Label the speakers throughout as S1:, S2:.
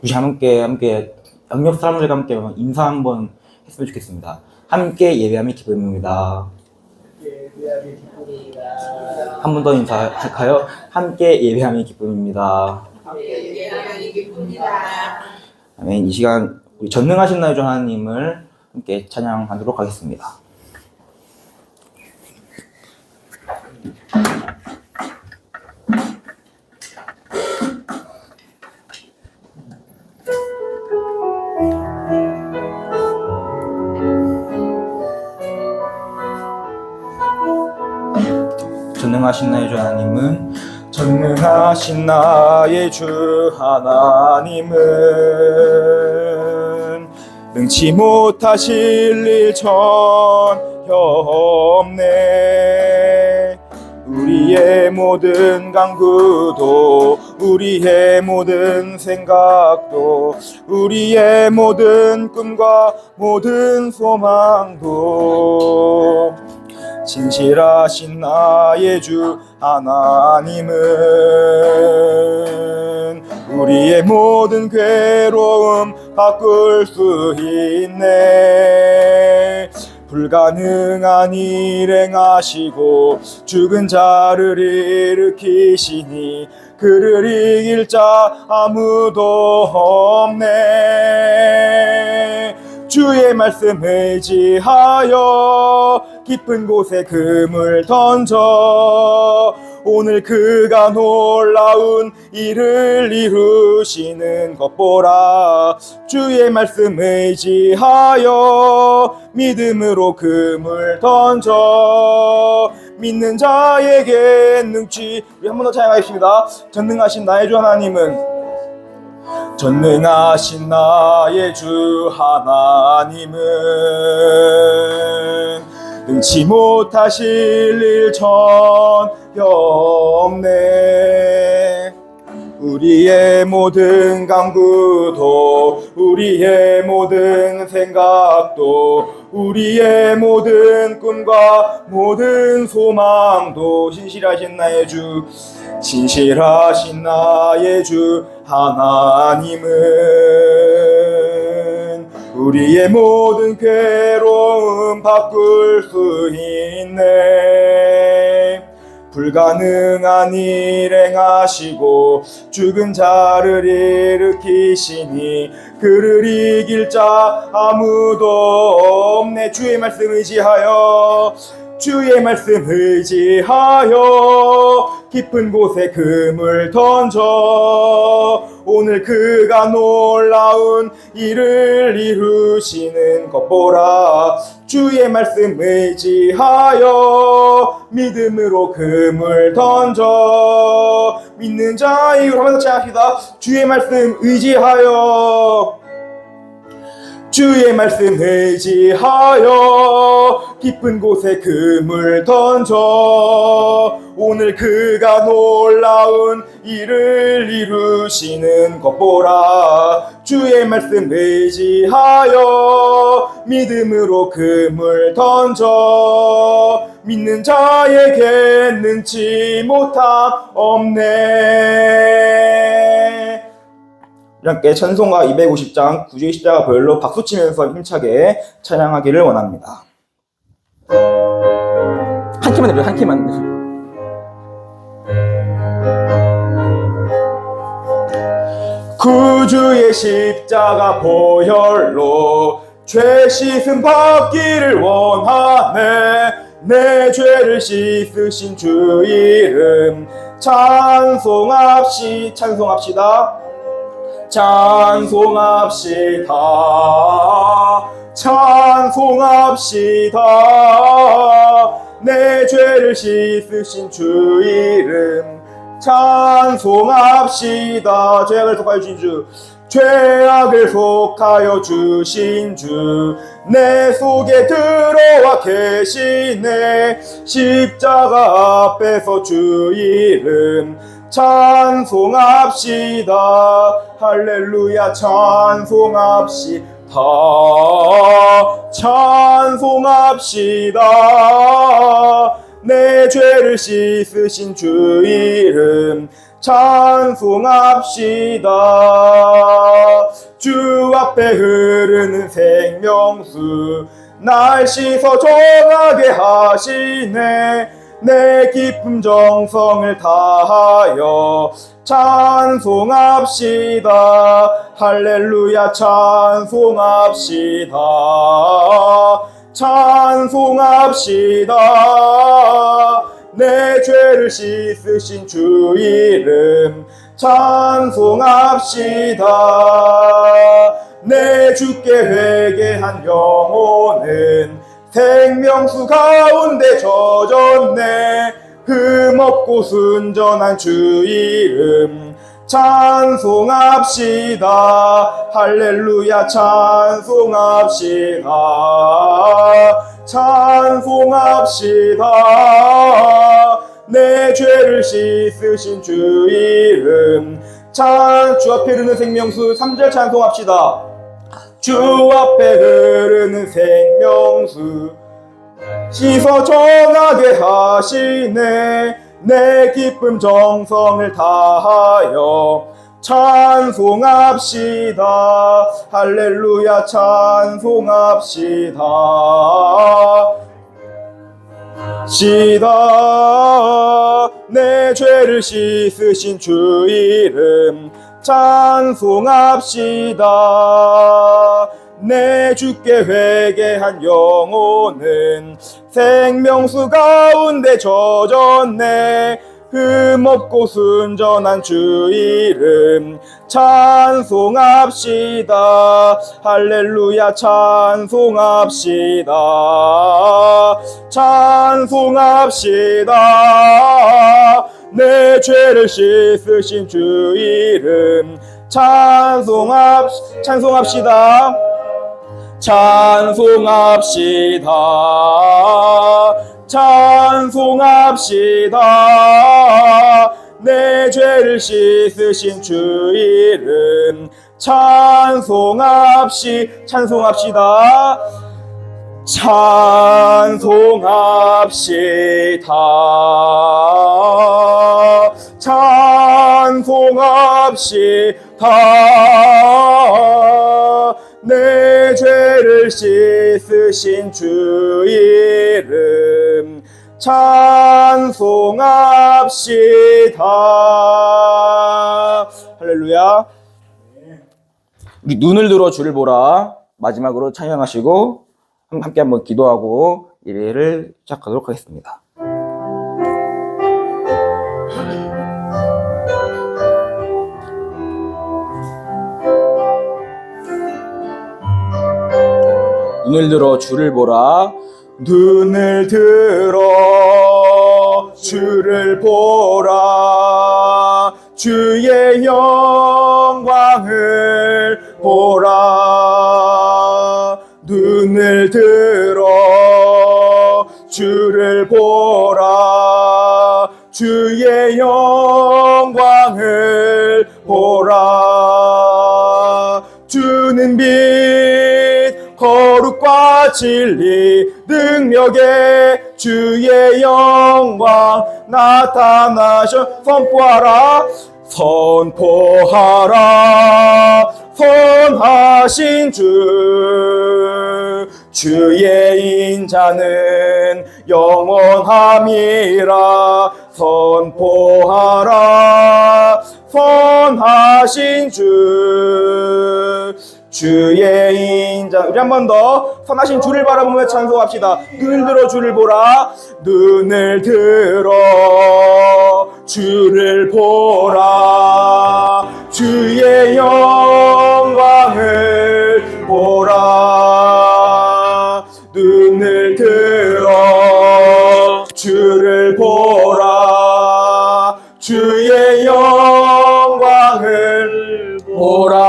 S1: 우리 함께 양옆 사람들과 함께 인사 한번 했으면 좋겠습니다. 함께 예배함이 기쁨입니다. 한 번 더 인사할까요? 함께 예배함이 기쁨입니다. 아멘. 이 시간 우리 전능하신 나의 주 하나님을 함께 찬양하도록 하겠습니다. 전능하신 나의 주 하나님은 전능하신 나의 주 하나님은 능치 못하실 일 전혀 없네. 우리의 모든 간구도 우리의 모든 생각도 우리의 모든 꿈과 모든 소망도 진실하신 나의 주 하나님은 우리의 모든 괴로움 바꿀 수 있네. 불가능한 일 행하시고 죽은 자를 일으키시니 그를 이길 자 아무도 없네. 주의 말씀 의지하여 깊은 곳에 금을 던져 오늘 그가 놀라운 일을 이루시는 것 보라. 주의 말씀 의지하여 믿음으로 금을 던져 믿는 자에게 능치. 우리 한 번 더 찬양하겠습니다. 전능하신 나의 주 하나님은 전능하신 나의 주 하나님은 능치 못하실 일 전혀 없네. 우리의 모든 간구도 우리의 모든 생각도 우리의 모든 꿈과 모든 소망도 진실하신 나의 주 하나님은 우리의 모든 괴로움 바꿀 수 있네. 불가능한 일 행하시고 죽은 자를 일으키시니 그를 이길 자 아무도 없네. 주의 말씀 의지하여 깊은 곳에 금을 던져 오늘 그가 놀라운 일을 이루시는 것 보라. 주의 말씀 의지하여 믿음으로 금을 던져 믿는 자의 힘으로 하면서 찬양합시다. 주의 말씀 의지하여 깊은 곳에 금을 던져 오늘 그가 놀라운 일을 이루시는 것 보라. 주의 말씀 의지하여 믿음으로 금을 던져 믿는 자에게 능치 못함 없네. 함께 찬송가 250장 구주의 십자가 보혈로 박수치면서 힘차게 찬양하기를 원합니다. 한 키만 내려, 한 키만 내려. 구주의 십자가 보혈로 죄 씻음 받기를 원하네. 내 죄를 씻으신 주 이름 찬송합시다. 내 죄를 씻으신 주 이름 찬송합시다. 죄악을 속하여 주신 주 내 속에 들어와 계시네. 십자가 앞에서 주 이름 찬송합시다. 할렐루야. 찬송합시다. 내 죄를 씻으신 주 이름 찬송합시다. 주 앞에 흐르는 생명수 날 씻어 정하게 하시네. 내 기쁨 정성을 다하여 찬송합시다. 할렐루야 찬송합시다. 찬송합시다. 내 죄를 씻으신 주 이름 찬송합시다. 내 주께 회개한 영혼은 생명수 가운데 젖었네. 흠없고 순전한 주 이름 찬송합시다. 할렐루야 찬송합시다. 찬송합시다. 내 죄를 씻으신 주 이름 주 앞에 흐르는 생명수 3절 찬송합시다. 주 앞에 흐르는 생명수 씻어 정하게 하시네. 내 기쁨 정성을 다하여 찬송합시다. 할렐루야 찬송합시다. 내 죄를 씻으신 주 이름 찬송합시다. 내 주께 회개한 영혼은 생명수 가운데 젖었네. 흠없고 순전한 주 이름 찬송합시다. 할렐루야 찬송합시다. 찬송합시다. 내 죄를 씻으신 주 이름 찬송합시다. 찬송합시다. 찬송합시다. 내 죄를 씻으신 주 이름 찬송합시다. 찬송합시다. 찬송합시다. 내 죄를 씻으신 주 이름 찬송합시다. 할렐루야. 우리 눈을 들어 주를 보라 마지막으로 찬양하시고 함께 한번 기도하고 예배를 시작하도록 하겠습니다. 눈을 들어 주를 보라. 눈을 들어 주를 보라. 주의 영광을 보라. 눈을 들어 주를 보라. 주의 영광을 보라. 주는 빛 거룩과 진리 능력의 주의 영광 나타나셔. 선포하라. 선포하라. 선하신 주 주의 인자는 영원함이라. 선포하라. 선하신 주 주의 인자. 우리 한 번 더 선하신 주를 바라보며 찬송합시다. 눈을 들어 주를 보라. 눈을 들어 주를 보라. 주의 영광을 보라. 눈을 들어 주를 보라. 주의 영광을 보라.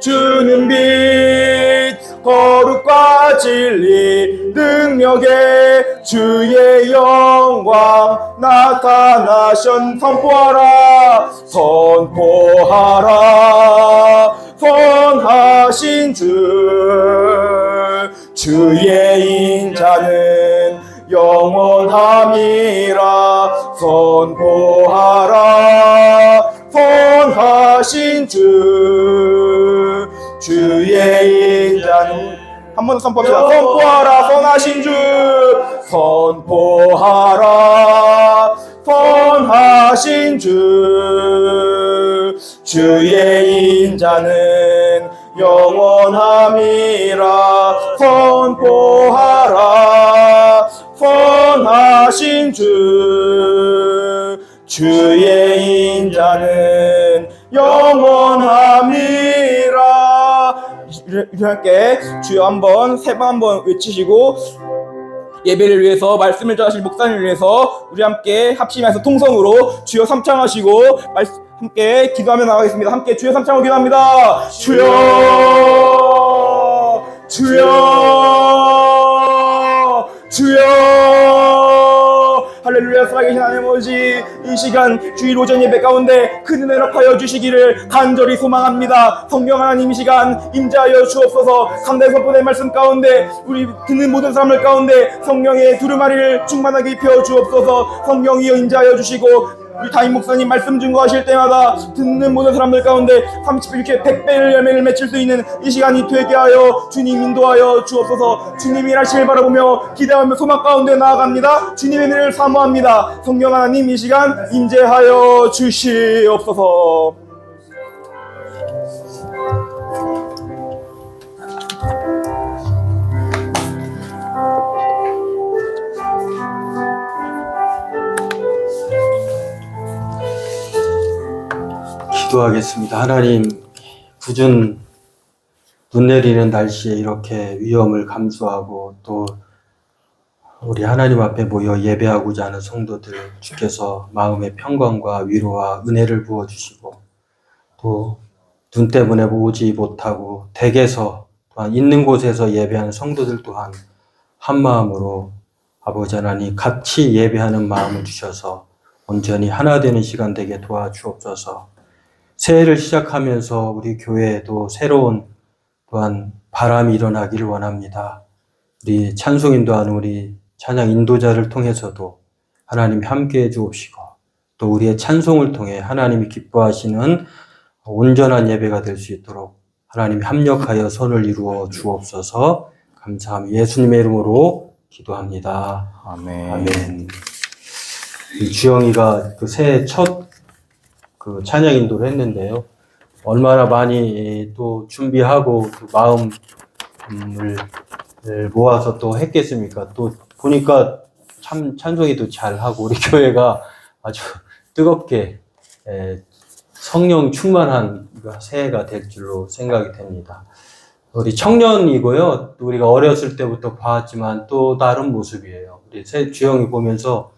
S1: 주는 빛 거룩과 진리 능력의 주의 영광 나타나신. 선포하라. 선포하라. 선하신 주 주의 인자는 영원함이라 선포하라. 선하신 주 주의 인자는 한 번 더 선포합시다. 선포하라. 선하신 주 선포하라. 선하신 주 주의 인자는 영원함이라. 선포하라. 선하신 주 주의 인자는 영원함이라. 이렇게 할게. 주여 한번 세 번 한번 외치시고 예배를 위해서 말씀을 전하실 목사님을 위해서 우리 함께 합심해서 통성으로 주여 삼창하시고 함께 기도하며 나가겠습니다. 함께 주여 삼창하고 기도합니다. 주여 주여 주여. 할렐루야. 살아계신 하나님 아버지, 이 시간 주일 오전 예배 가운데 큰 은혜 허락하여 주시기를 간절히 소망합니다. 성령 하나님, 이 시간 임재하여 주옵소서. 감사의 선포된 말씀 가운데 우리 듣는 모든 사람들 가운데 성령의 두루마리를 충만하게 입혀 주옵소서. 성령이여 임재하여 주시고 우리 담임 목사님 말씀 증거하실 때마다 듣는 모든 사람들 가운데 30배, 60배, 100배의 열매를 맺힐 수 있는 이 시간이 되게 하여 주님 인도하여 주옵소서. 주님이 일하시길 바라보며 기대하며 소망 가운데 나아갑니다. 주님의 은혜를 사모합니다. 성령 하나님, 이 시간 임재하여 주시옵소서.
S2: 기도하겠습니다. 하나님, 궂은 눈 내리는 날씨에 이렇게 위험을 감수하고 또 우리 하나님 앞에 모여 예배하고자 하는 성도들 주께서 마음의 평강과 위로와 은혜를 부어주시고 또 눈 때문에 오지 못하고 댁에서 또한 있는 곳에서 예배하는 성도들 또한 한 마음으로 아버지 하나님 같이 예배하는 마음을 주셔서 온전히 하나 되는 시간 되게 도와주옵소서. 새해를 시작하면서 우리 교회에도 새로운 또한 바람이 일어나기를 원합니다. 우리 찬송 인도하는 우리 찬양 인도자를 통해서도 하나님이 함께해 주옵시고 또 우리의 찬송을 통해 하나님이 기뻐하시는 온전한 예배가 될 수 있도록 하나님이 합력하여 선을 이루어 주옵소서. 감사합니다. 예수님의 이름으로 기도합니다.
S1: 아멘.
S2: 아멘. 주영이가 그 새해 첫 그 찬양 인도를 했는데요. 얼마나 많이 또 준비하고 또 마음을 모아서 또 했겠습니까? 또 보니까 참 찬송이도 잘하고 우리 교회가 아주 뜨겁게 성령 충만한 새해가 될 줄로 생각이 됩니다. 우리 청년이고요. 또 우리가 어렸을 때부터 봐왔지만 또 다른 모습이에요. 우리 주영이 보면서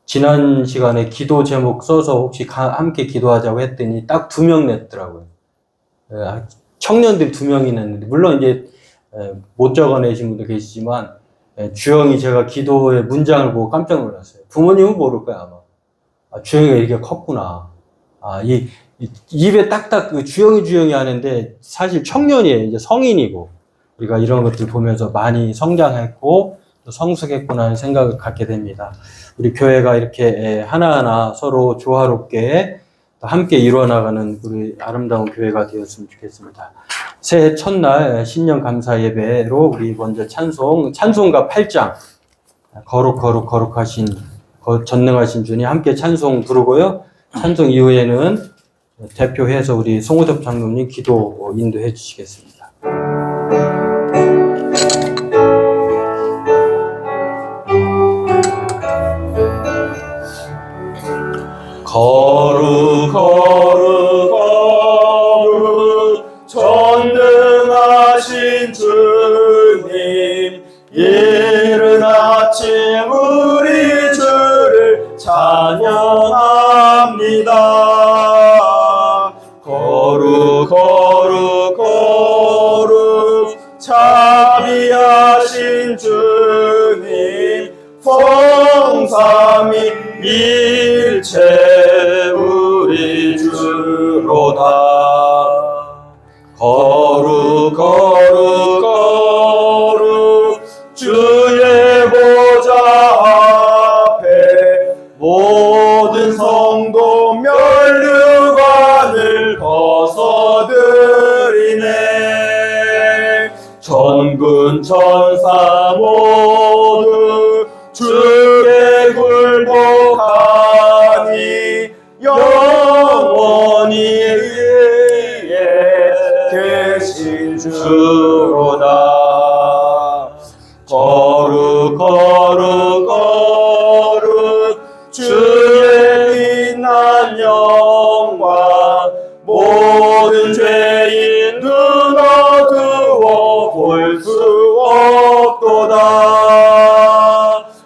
S2: 지난 시간에 기도 제목 써서 혹시 함께 기도하자고 했더니 딱 2명 냈더라고요. 청년들 2명이 냈는데, 물론 이제 못 적어내신 분도 계시지만, 주영이 제가 기도의 문장을 보고 깜짝 놀랐어요. 부모님은 모를 거야, 아마. 주영이가 이렇게 컸구나. 입에 딱딱 주영이 하는데, 사실 청년이에요. 이제 성인이고. 우리가 이런 것들 보면서 많이 성장했고, 또 성숙했구나 하는 생각을 갖게 됩니다. 우리 교회가 이렇게 하나하나 서로 조화롭게 함께 이루어나가는 우리 아름다운 교회가 되었으면 좋겠습니다. 새해 첫날 신년 감사 예배로 우리 먼저 찬송가 8장 거룩하신 전능하신 주님 함께 찬송 부르고요. 찬송 이후에는 대표해서 우리 송호섭 장로님 기도 인도해 주시겠습니다.
S1: 거룩 전능하신 주님, 이른 아침 우리 주를 찬양합니다. 거룩 자비하신 주님, 성삼위 일체 우리 주로다. 거룩 주의 보좌 모든 성도 면류관을 벗어드리네. 천군 천사 모두 주께 굴복하니 영원히 위에 계신 주로다. 거룩 거룩 거룩 주의 빛난 영광 모든 죄인 눈 어두워 볼 수 없도다.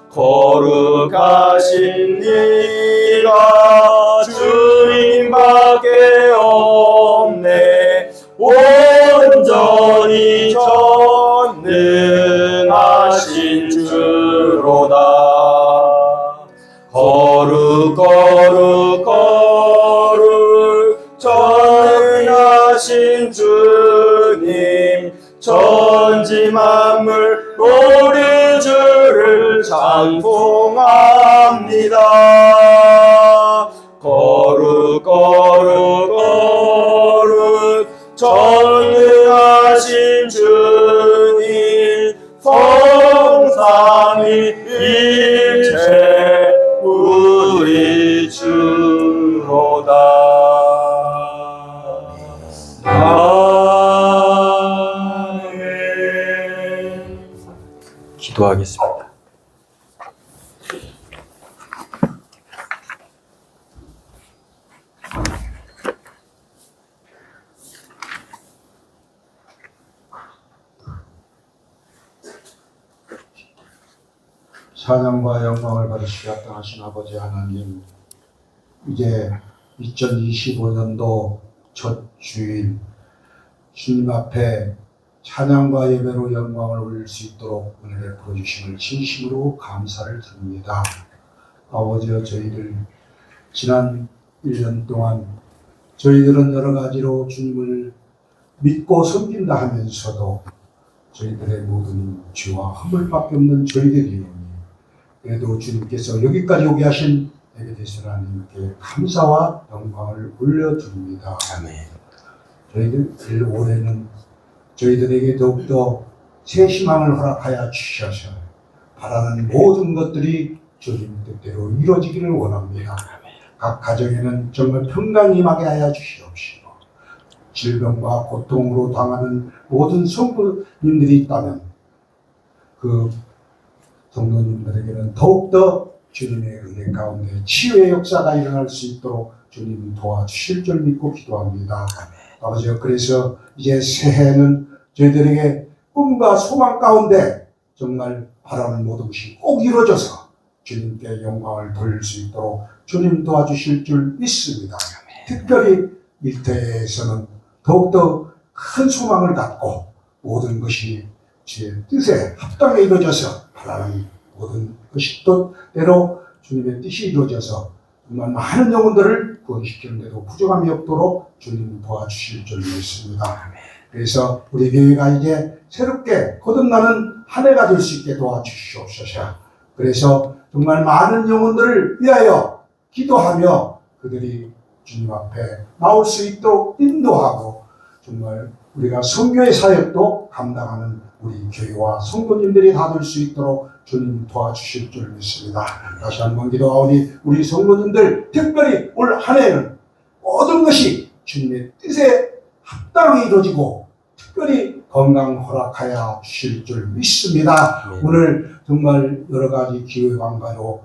S1: 거룩하신 이가 주님밖에 없네. 온전히 전능하신 주로다. 거룩 거룩 거룩 전능하신 주님, 천지 만물 우리 주를 찬송합니다. 거룩 거룩 거룩 전능하신 주님, 성삼위 일체 우리 주로다. 아멘.
S2: 기도하겠습니다.
S3: 찬양과 영광을 받으시기 합당하신 아버지 하나님, 이제 2025년도 첫 주일 주님 앞에 찬양과 예배로 영광을 올릴 수 있도록 은혜 베풀어 주심을 진심으로 감사를 드립니다. 아버지여, 저희들 지난 1년 동안 저희들은 여러 가지로 주님을 믿고 섬긴다 하면서도 저희들의 모든 죄와 허물밖에 없는 저희들이오니, 그래도 주님께서 여기까지 오게 하신 에베데스 하나님께 감사와 영광을 올려드립니다.
S2: 아멘.
S3: 저희들 올해는 저희들에게 더욱더 새 희망을 허락하여 주셔서 바라는 모든 것들이 주님 뜻대로 이루어지기를 원합니다. 각 가정에는 정말 평강이 임하게 하여 주시옵시고, 질병과 고통으로 당하는 모든 성도님들이 있다면 그 성도님들에게는 더욱더 주님의 은혜 가운데 치유의 역사가 일어날 수 있도록 주님 도와주실 줄 믿고 기도합니다. 아버지, 그래서 이제 새해는 저희들에게 꿈과 소망 가운데 정말 바라는 모든 것이 꼭 이루어져서 주님께 영광을 돌릴 수 있도록 주님 도와주실 줄 믿습니다. 특별히 일터에서는 더욱더 큰 소망을 갖고 모든 것이 주의 뜻에 합당하게 이루어져서 바라는 모든 것이 뜻대로 주님의 뜻이 이루어져서 정말 많은 영혼들을 구원시키는데도 부족함이 없도록 주님 도와주실 줄 믿습니다. 그래서 우리 교회가 이제 새롭게 거듭나는 한 해가 될 수 있게 도와주시옵소서. 그래서 정말 많은 영혼들을 위하여 기도하며 그들이 주님 앞에 나올 수 있도록 인도하고, 정말 우리가 선교의 사역도 감당하는 우리 교회와 성도님들이 다 될 수 있도록 주님 도와주실 줄 믿습니다. 다시 한번 기도하오니 우리 성도님들, 특별히 올 한 해는 모든 것이 주님의 뜻에 합당히 이루어지고 특별히 건강 허락하여 주실 줄 믿습니다. 오늘 정말 여러 가지 기회관가로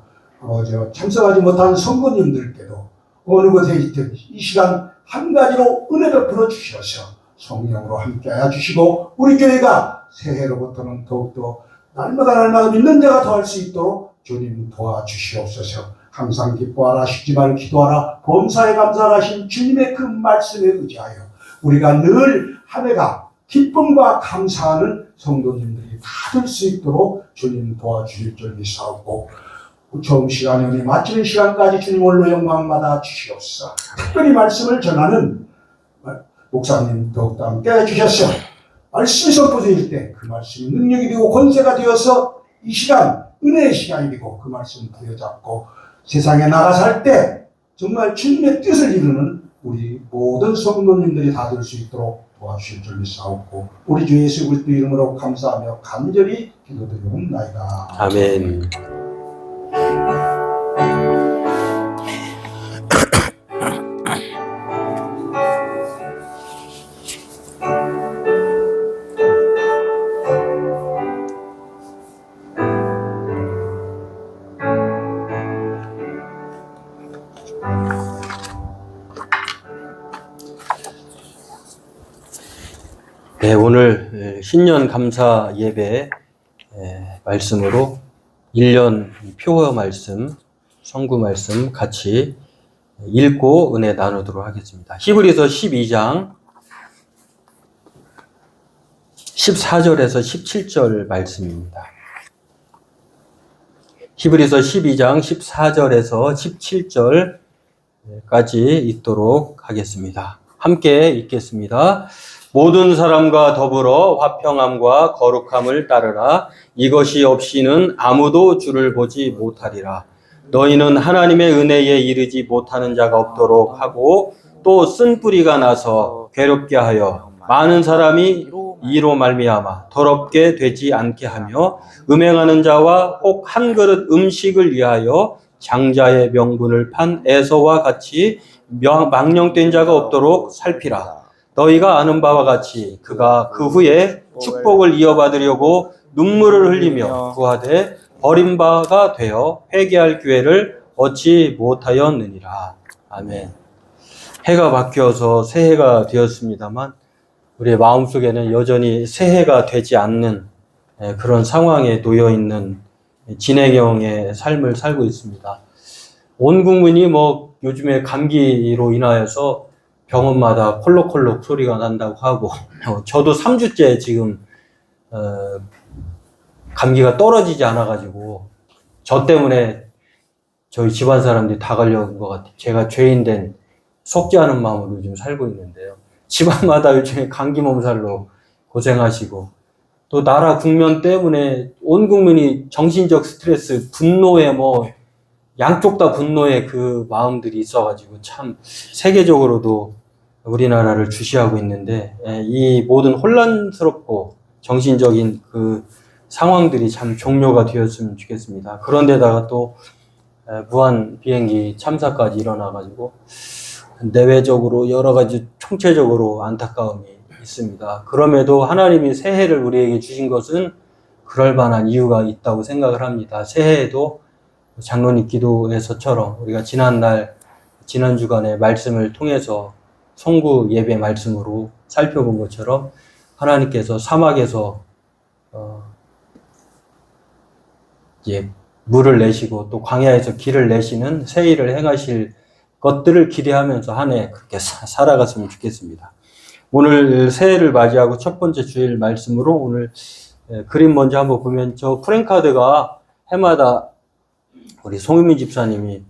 S3: 참석하지 못한 성도님들께도 어느 곳에 있든 이 시간 한 가지로 은혜 베풀어 주셔서 성령으로 함께하여 주시고, 우리 교회가 새해로부터는 더욱더 날마다 믿는 자가 더할 수 있도록 주님 도와주시옵소서. 항상 기뻐하라, 쉬지 말고 기도하라, 범사에 감사하라 하신 주님의 그 말씀에 의지하여 우리가 늘 한 해가 기쁨과 감사하는 성도님들이 다 될 수 있도록 주님 도와주실 줄 믿사옵고, 처음 시간에 우리 마치는 시간까지 주님 홀로 영광받아 주시옵소서. 특별히 말씀을 전하는 목사님 더욱더 함께 해주셔서 말씀이 선포될 때 그 말씀이 능력이 되고 권세가 되어서 이 시간 은혜의 시간이 되고 그 말씀 부여잡고 세상에 나가 살 때 정말 주님의 뜻을 이루는 우리 모든 성도님들이 다 될 수 있도록 도와주실 줄 믿사옵고 우리 주 예수 그리스도 이름으로 감사하며 간절히 기도드리옵나이다.
S2: 아멘. 네, 오늘 신년 감사 예배 말씀으로 1년 표어 말씀, 성구 말씀 같이 읽고 은혜 나누도록 하겠습니다. 히브리서 12장 14절에서 17절 말씀입니다. 히브리서 12장 14절에서 17절까지 읽도록 하겠습니다. 함께 읽겠습니다. 모든 사람과 더불어 화평함과 거룩함을 따르라. 이것이 없이는 아무도 주를 보지 못하리라. 너희는 하나님의 은혜에 이르지 못하는 자가 없도록 하고 또 쓴 뿌리가 나서 괴롭게 하여 많은 사람이 이로 말미암아 더럽게 되지 않게 하며 음행하는 자와 혹 한 그릇 음식을 위하여 장자의 명분을 판 에서와 같이 망령된 자가 없도록 살피라. 너희가 아는 바와 같이 그가 그 후에 축복을 이어받으려고 눈물을 흘리며 구하되 버림바가 되어 회개할 기회를 얻지 못하였느니라. 아멘. 해가 바뀌어서 새해가 되었습니다만 우리의 마음속에는 여전히 새해가 되지 않는 그런 상황에 놓여 있는 진행형의 삶을 살고 있습니다. 온 국민이 뭐 요즘에 감기로 인하여서 병원마다 콜록콜록 소리가 난다고 하고 저도 3주째 지금 감기가 떨어지지 않아가지고 저 때문에 저희 집안 사람들이 다 걸려온 것 같아요. 제가 죄인된 속지 않은 마음으로 요즘 살고 있는데요. 집안마다 요즘에 감기 몸살로 고생하시고 또 나라 국면 때문에 온 국민이 정신적 스트레스, 분노에 뭐 양쪽 다 분노의 그 마음들이 있어가지고 참 세계적으로도 우리나라를 주시하고 있는데 이 모든 혼란스럽고 정신적인 그 상황들이 참 종료가 되었으면 좋겠습니다. 그런데다가 또 무한 비행기 참사까지 일어나가지고 내외적으로 여러 가지 총체적으로 안타까움이 있습니다. 그럼에도 하나님이 새해를 우리에게 주신 것은 그럴 만한 이유가 있다고 생각을 합니다. 새해에도 장로님 기도에서처럼 우리가 지난 주간의 말씀을 통해서 성구 예배 말씀으로 살펴본 것처럼 하나님께서 사막에서 이제 물을 내시고 또 광야에서 길을 내시는 새 일을 행하실 것들을 기대하면서 한 해 그렇게 살아갔으면 좋겠습니다. 오늘 새해를 맞이하고 첫 번째 주일 말씀으로 오늘 그림 먼저 한번 보면 저 프랭카드가 해마다 우리 송유민 집사님이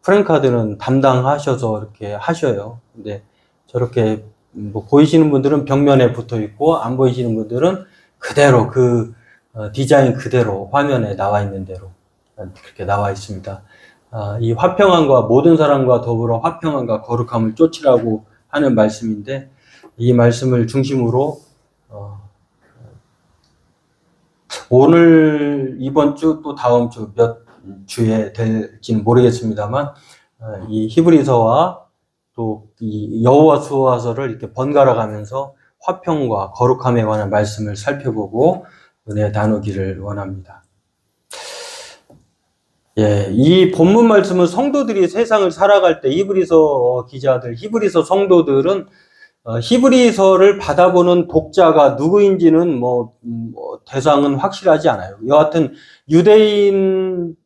S2: 프랭카드는 담당하셔서 이렇게 하셔요. 근데 저렇게 뭐 보이시는 분들은 벽면에 붙어 있고 안 보이시는 분들은 그대로 그 디자인 그대로 화면에 나와 있는 대로 그렇게 나와 있습니다. 이 화평함과 모든 사람과 더불어 화평함과 거룩함을 쫓으라고 하는 말씀인데 이 말씀을 중심으로 오늘 이번 주 또 다음 주 몇 주에 될지는 모르겠습니다만 이 히브리서와 또 이 여호와수아서를 이렇게 번갈아 가면서 화평과 거룩함에 관한 말씀을 살펴보고 은혜 나누기를 원합니다. 예, 이 본문 말씀은 성도들이 세상을 살아갈 때 히브리서 기자들, 히브리서 성도들은 히브리서를 받아보는 독자가 누구인지는 대상은 확실하지 않아요. 여하튼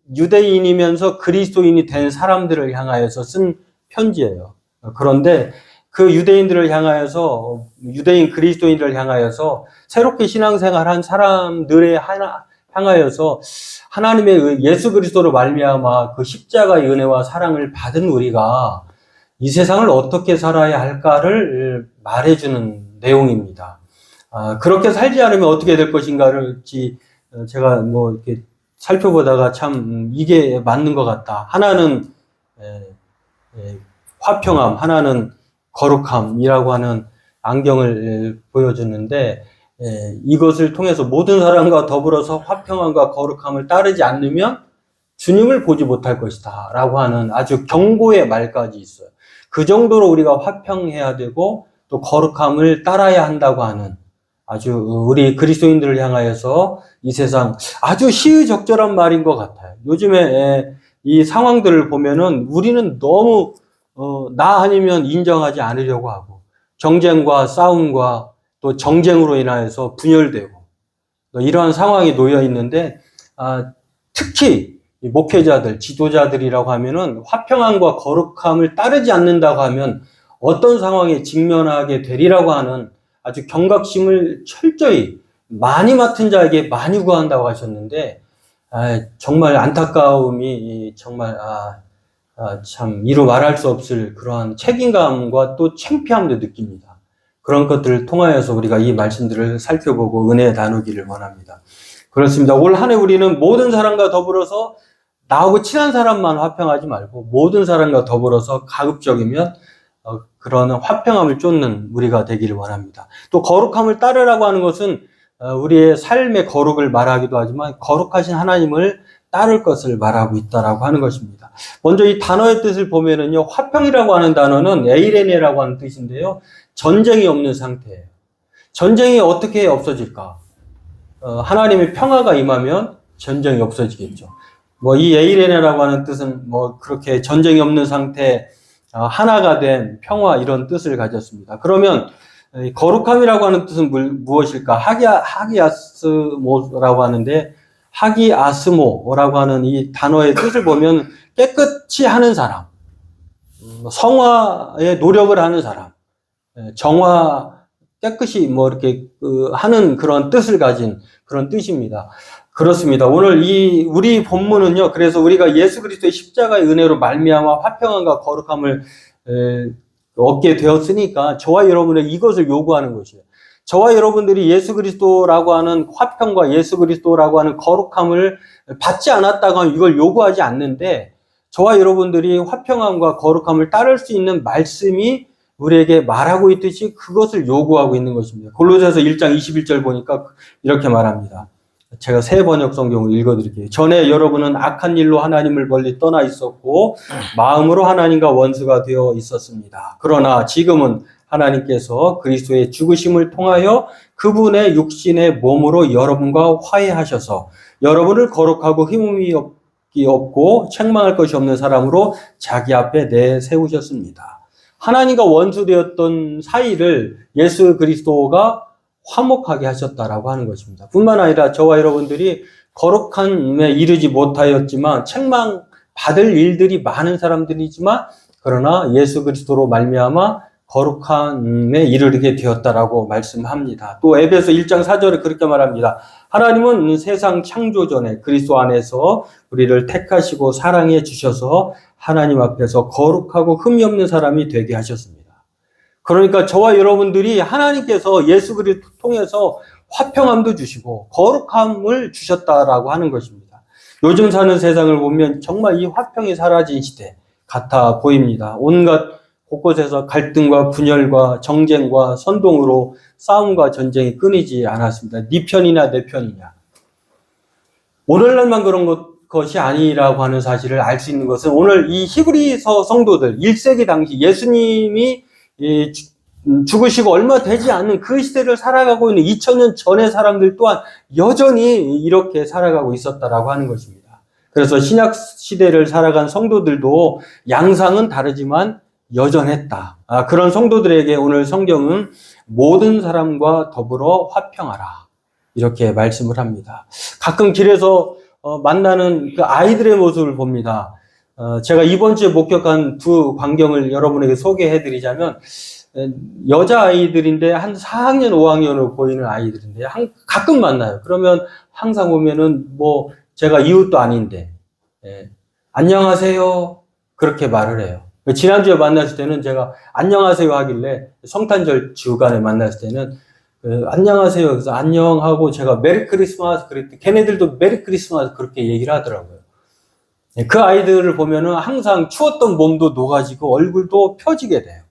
S2: 유대인이면서 그리스도인이 된 사람들을 향하여서 쓴 편지예요. 그런데 그 유대인들을 향하여서, 유대인 그리스도인들을 향하여서 새롭게 신앙생활한 사람들에 향하여서 하나님의 예수 그리스도로 말미암아 그 십자가의 은혜와 사랑을 받은 우리가 이 세상을 어떻게 살아야 할까를 말해주는 내용입니다. 그렇게 살지 않으면 어떻게 될 것인가를 제가 이렇게 살펴보다가 참 이게 맞는 것 같다. 하나는 화평함, 하나는 거룩함이라고 하는 안경을 보여주는데 이것을 통해서 모든 사람과 더불어서 화평함과 거룩함을 따르지 않으면 주님을 보지 못할 것이다 라고 하는 아주 경고의 말까지 있어요. 그 정도로 우리가 화평해야 되고 또 거룩함을 따라야 한다고 하는 아주 우리 그리스도인들을 향하여서 이 세상 아주 시의적절한 말인 것 같아요. 요즘에 이 상황들을 보면은 우리는 너무 나 아니면 인정하지 않으려고 하고 경쟁과 싸움과 또 정쟁으로 인하여서 분열되고 이러한 상황이 놓여 있는데 특히 목회자들, 지도자들이라고 하면은 화평함과 거룩함을 따르지 않는다고 하면 어떤 상황에 직면하게 되리라고 하는 아주 경각심을 철저히 많이 맡은 자에게 많이 구한다고 하셨는데 정말 안타까움이 정말 참 이루 말할 수 없을 그러한 책임감과 또 창피함도 느낍니다. 그런 것들을 통하여서 우리가 이 말씀들을 살펴보고 은혜 나누기를 원합니다. 그렇습니다. 올 한 해 우리는 모든 사람과 더불어서 나하고 친한 사람만 화평하지 말고 모든 사람과 더불어서 가급적이면 그런 화평함을 쫓는 우리가 되기를 원합니다. 또 거룩함을 따르라고 하는 것은 우리의 삶의 거룩을 말하기도 하지만 거룩하신 하나님을 따를 것을 말하고 있다라고 하는 것입니다. 먼저 이 단어의 뜻을 보면은요, 화평이라고 하는 단어는 에이레네라고 하는 뜻인데요, 전쟁이 없는 상태예요. 전쟁이 어떻게 없어질까? 하나님의 평화가 임하면 전쟁이 없어지겠죠. 이 에이레네라고 하는 뜻은 그렇게 전쟁이 없는 상태, 하나가 된 평화 이런 뜻을 가졌습니다. 그러면 거룩함이라고 하는 뜻은 무엇일까? 하기아스모라고 하는데 하기아스모라고 하는 이 단어의 뜻을 보면 깨끗이 하는 사람, 성화에 노력을 하는 사람, 정화 깨끗이 이렇게 하는 그런 뜻을 가진 그런 뜻입니다. 그렇습니다. 오늘 우리 본문은요. 그래서 우리가 예수 그리스도의 십자가의 은혜로 말미암아 화평함과 거룩함을 얻게 되었으니까 저와 여러분에게 이것을 요구하는 것이에요. 저와 여러분들이 예수 그리스도라고 하는 화평과 예수 그리스도라고 하는 거룩함을 받지 않았다고 하면 이걸 요구하지 않는데 저와 여러분들이 화평함과 거룩함을 따를 수 있는 말씀이 우리에게 말하고 있듯이 그것을 요구하고 있는 것입니다. 골로새서 1장 21절 보니까 이렇게 말합니다. 제가 새 번역 성경을 읽어드릴게요. 전에 여러분은 악한 일로 하나님을 멀리 떠나 있었고 마음으로 하나님과 원수가 되어 있었습니다. 그러나 지금은 하나님께서 그리스도의 죽으심을 통하여 그분의 육신의 몸으로 여러분과 화해하셔서 여러분을 거룩하고 흠이 없고 책망할 것이 없는 사람으로 자기 앞에 내세우셨습니다. 하나님과 원수되었던 사이를 예수 그리스도가 화목하게 하셨다라고 하는 것입니다. 뿐만 아니라 저와 여러분들이 거룩함에 이르지 못하였지만 책망받을 일들이 많은 사람들이지만 그러나 예수 그리스도로 말미암아 거룩함에 이르게 되었다라고 말씀합니다. 또 에베소 1장 4절에 그렇게 말합니다. 하나님은 세상 창조 전에 그리스도 안에서 우리를 택하시고 사랑해 주셔서 하나님 앞에서 거룩하고 흠이 없는 사람이 되게 하셨습니다. 그러니까 저와 여러분들이 하나님께서 예수 그리스도 통해서 화평함도 주시고 거룩함을 주셨다라고 하는 것입니다. 요즘 사는 세상을 보면 정말 이 화평이 사라진 시대 같아 보입니다. 온갖 곳곳에서 갈등과 분열과 정쟁과 선동으로 싸움과 전쟁이 끊이지 않았습니다. 네 편이냐 내 편이냐. 오늘날만 그런 것이 아니라고 하는 사실을 알 수 있는 것은 오늘 이 히브리서 성도들 1세기 당시 예수님이 죽으시고 얼마 되지 않는 그 시대를 살아가고 있는 2000년 전의 사람들 또한 여전히 이렇게 살아가고 있었다라고 하는 것입니다. 그래서 신약 시대를 살아간 성도들도 양상은 다르지만 여전했다. 그런 성도들에게 오늘 성경은 모든 사람과 더불어 화평하라 이렇게 말씀을 합니다. 가끔 길에서 만나는 그 아이들의 모습을 봅니다. 제가 이번 주에 목격한 두 광경을 여러분에게 소개해드리자면 여자아이들인데 한 4학년, 5학년으로 보이는 아이들인데 가끔 만나요. 그러면 항상 보면은 제가 이웃도 아닌데 안녕하세요 그렇게 말을 해요. 지난주에 만났을 때는 제가 안녕하세요 하길래 성탄절 주간에 만났을 때는 안녕하세요. 그래서 안녕하고 제가 메리 크리스마스 그랬더니 걔네들도 메리 크리스마스 그렇게 얘기를 하더라고요. 그 아이들을 보면은 항상 추웠던 몸도 녹아지고 얼굴도 펴지게 돼요.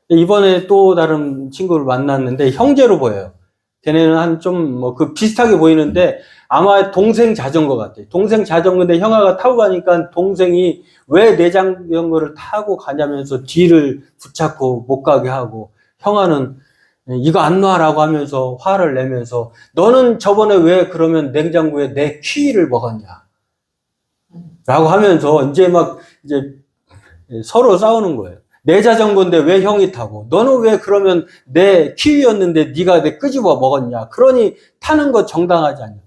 S2: 이번에 또 다른 친구를 만났는데 형제로 보여요. 걔네는 한 좀 뭐 그 비슷하게 보이는데 아마 동생 자전거 같아요. 동생 자전거인데 형아가 타고 가니까 동생이 왜 내 자전거를 타고 가냐면서 뒤를 붙잡고 못 가게 하고 형아는 이거 안 놔라고 하면서 화를 내면서 너는 저번에 왜 그러면 냉장고에 내 키위를 먹었냐 라고 하면서 이제 서로 싸우는 거예요. 내 자전거인데 왜 형이 타고 너는 왜 그러면 내 키위였는데 네가 내 끄집어 먹었냐 그러니 타는 거 정당하지 않냐.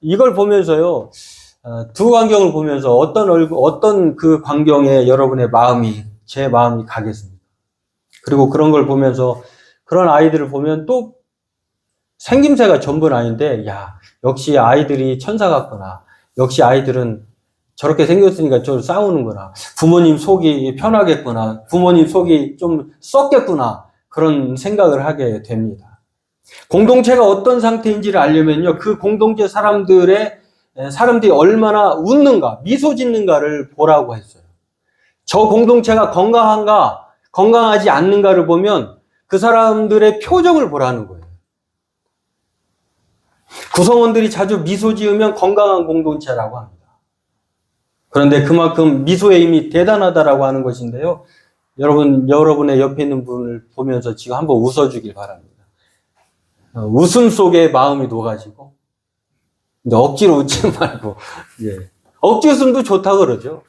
S2: 이걸 보면서요 두 광경을 보면서 어떤 그 광경에 여러분의 마음이 제 마음이 가겠습니까? 그리고 그런 걸 보면서 그런 아이들을 보면 또 생김새가 전부는 아닌데 야 역시 아이들이 천사 같구나. 역시 아이들은 저렇게 생겼으니까 저 싸우는구나. 부모님 속이 편하겠구나. 부모님 속이 좀 썩겠구나. 그런 생각을 하게 됩니다. 공동체가 어떤 상태인지를 알려면요. 그 공동체 사람들이 얼마나 웃는가, 미소 짓는가를 보라고 했어요. 저 공동체가 건강한가, 건강하지 않는가를 보면 그 사람들의 표정을 보라는 거예요. 구성원들이 자주 미소 지으면 건강한 공동체라고 합니다. 그런데 그만큼 미소의 힘이 대단하다라고 하는 것인데요. 여러분의 옆에 있는 분을 보면서 지금 한번 웃어주길 바랍니다. 웃음 속에 마음이 녹아지고, 억지로 웃지 말고, 억지 웃음도 좋다 그러죠.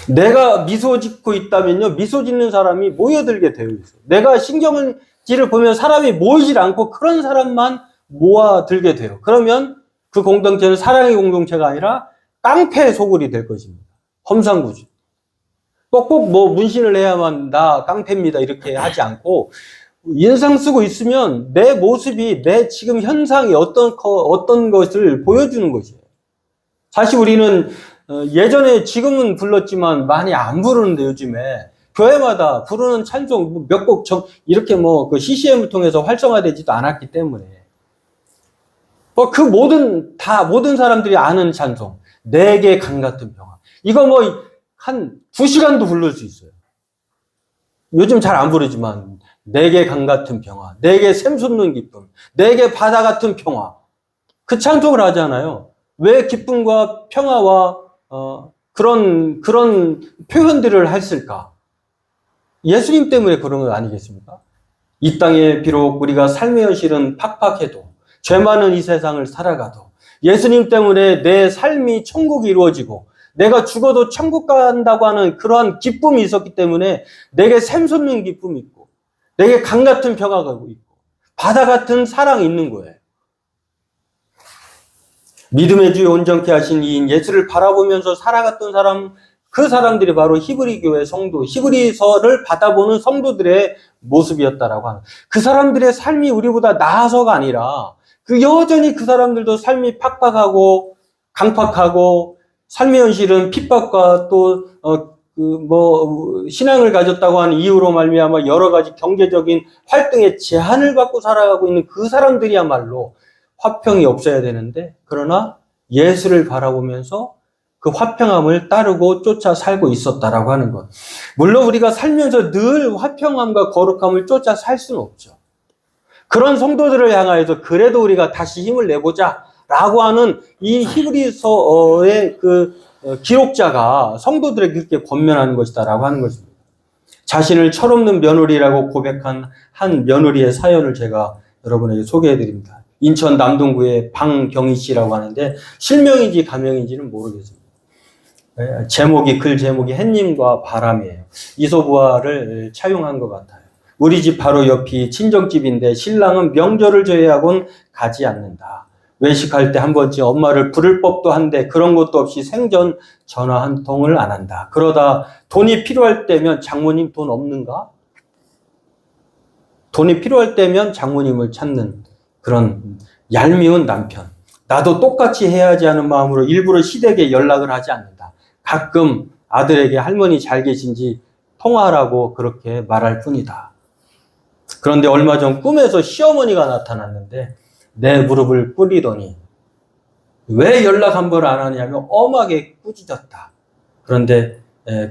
S2: 내가 미소 짓고 있다면요, 미소 짓는 사람이 모여들게 되어 있어요. 내가 신경질을 보면 사람이 모이질 않고 그런 사람만 모아들게 돼요. 그러면 그 공동체는 사랑의 공동체가 아니라 깡패 소굴이 될 것입니다. 험상궂은. 꼭꼭 뭐 문신을 해야만 나 깡패입니다. 이렇게 하지 않고 인상 쓰고 있으면 내 모습이 내 지금 현상이 어떤 것을 보여주는 것이에요. 사실 우리는 예전에 지금은 불렀지만 많이 안 부르는데 요즘에 교회마다 부르는 찬송 몇 곡 이렇게 뭐 그 CCM을 통해서 활성화되지도 않았기 때문에 그 모든 사람들이 아는 찬송 내게 강 같은 평화 이거 뭐 한 2시간도 부를 수 있어요. 요즘 잘 안 부르지만 내게 강 같은 평화 내게 샘솟는 기쁨 내게 바다 같은 평화 그 찬송을 하잖아요. 왜 기쁨과 평화와 그런 표현들을 했을까? 예수님 때문에 그런 거 아니겠습니까? 이 땅에 비록 우리가 삶의 현실은 팍팍해도 죄 많은 이 세상을 살아가도 예수님 때문에 내 삶이 천국이 이루어지고 내가 죽어도 천국 간다고 하는 그러한 기쁨이 있었기 때문에 내게 샘솟는 기쁨이 있고 내게 강 같은 평화가 있고 바다 같은 사랑이 있는 거예요. 믿음의 주에 온전케 하신 이인 예수를 바라보면서 살아갔던 사람 그 사람들이 바로 히브리 교회 성도 히브리서를 받아보는 성도들의 모습이었다라고 하는 그 사람들의 삶이 우리보다 나아서가 아니라 여전히 그 사람들도 삶이 팍팍하고 강팍하고 삶의 현실은 핍박과 또 신앙을 가졌다고 하는 이유로 말미암아 여러 가지 경제적인 활동에 제한을 받고 살아가고 있는 그 사람들이야말로 화평이 없어야 되는데 그러나 예수를 바라보면서 그 화평함을 따르고 쫓아 살고 있었다라고 하는 것. 물론 우리가 살면서 늘 화평함과 거룩함을 쫓아 살 수는 없죠. 그런 성도들을 향하여서 그래도 우리가 다시 힘을 내보자 라고 하는 이 히브리서의 그 기록자가 성도들에게 그렇게 권면하는 것이다 라고 하는 것입니다. 자신을 철없는 며느리라고 고백한 한 며느리의 사연을 제가 여러분에게 소개해 드립니다. 인천 남동구의 방경희 씨라고 하는데 실명인지 가명인지는 모르겠습니다. 글 제목이 햇님과 바람이에요. 이소부화를 차용한 것 같아요. 우리 집 바로 옆이 친정집인데 신랑은 명절을 제외하곤 가지 않는다. 외식할 때 한 번쯤 엄마를 부를 법도 한데 그런 것도 없이 생전 전화 한 통을 안 한다. 그러다 돈이 필요할 때면 장모님 돈 없는가? 돈이 필요할 때면 장모님을 찾는 그런 얄미운 남편. 나도 똑같이 해야지 하는 마음으로 일부러 시댁에 연락을 하지 않는다. 가끔 아들에게 할머니 잘 계신지 통화하라고 그렇게 말할 뿐이다. 그런데 얼마 전 꿈에서 시어머니가 나타났는데 내 무릎을 꿇이더니 왜 연락 한 번 안 하냐며 엄하게 꾸짖었다. 그런데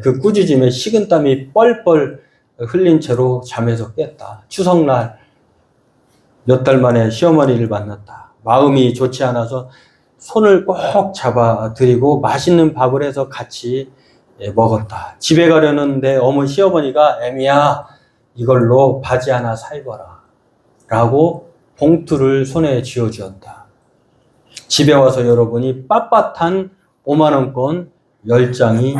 S2: 그 꾸짖음에 식은땀이 뻘뻘 흘린 채로 잠에서 깼다. 추석날 몇 달 만에 시어머니를 만났다. 마음이 좋지 않아서 손을 꼭 잡아드리고 맛있는 밥을 해서 같이 먹었다. 집에 가려는데 시어머니가 애미야 이걸로 바지 하나 사 입어라 라고 봉투를 손에 쥐어주었다. 집에 와서 열어보니 빳빳한 5만원권 10장이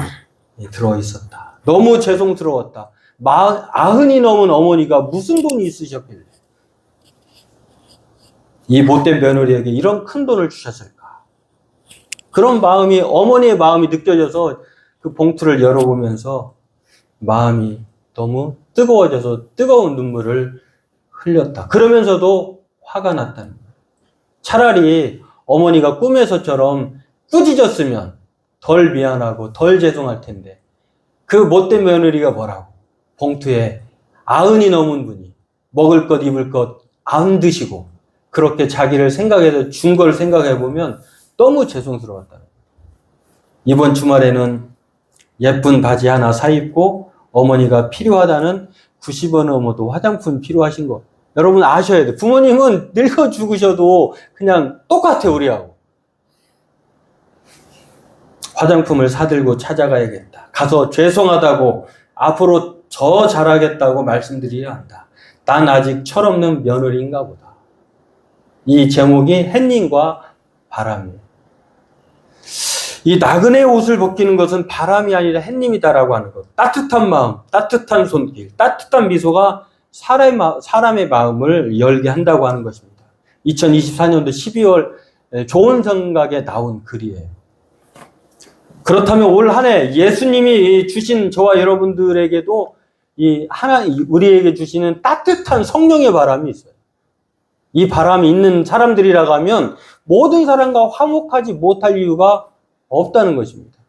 S2: 들어있었다. 너무 죄송스러웠다. 90이 넘은 어머니가 무슨 돈이 있으셨길래 이 못된 며느리에게 이런 큰 돈을 주셨을까? 그런 마음이, 어머니의 마음이 느껴져서 그 봉투를 열어보면서 마음이 너무 뜨거워져서 뜨거운 눈물을 흘렸다. 그러면서도 화가 났다는 거예요. 차라리 어머니가 꿈에서처럼 꾸짖었으면 덜 미안하고 덜 죄송할 텐데 그 못된 며느리가 뭐라고? 봉투에 90이 넘은 분이 먹을 것 입을 것 안 드시고 그렇게 자기를 생각해서 준 걸 생각해보면 너무 죄송스러웠다는 거예요. 이번 주말에는 예쁜 바지 하나 사 입고 어머니가 필요하다는 90원 넘어도 화장품 필요하신 거 여러분 아셔야 돼요. 부모님은 늙어 죽으셔도 그냥 똑같아 우리하고. 화장품을 사들고 찾아가야겠다. 가서 죄송하다고 앞으로 더 잘하겠다고 말씀드려야 한다. 난 아직 철없는 며느리인가 보다. 이 제목이 햇님과 바람이에요. 이 나그네 옷을 벗기는 것은 바람이 아니라 햇님이다라고 하는 것. 따뜻한 마음, 따뜻한 손길, 따뜻한 미소가 사람의 마음을 열게 한다고 하는 것입니다. 2024년도 12월 좋은 생각에 나온 글이에요. 그렇다면 올 한 해 예수님이 주신 저와 여러분들에게도 우리에게 주시는 따뜻한 성령의 바람이 있어요. 이 바람이 있는 사람들이라고 하면 모든 사람과 화목하지 못할 이유가 없다는 것입니다.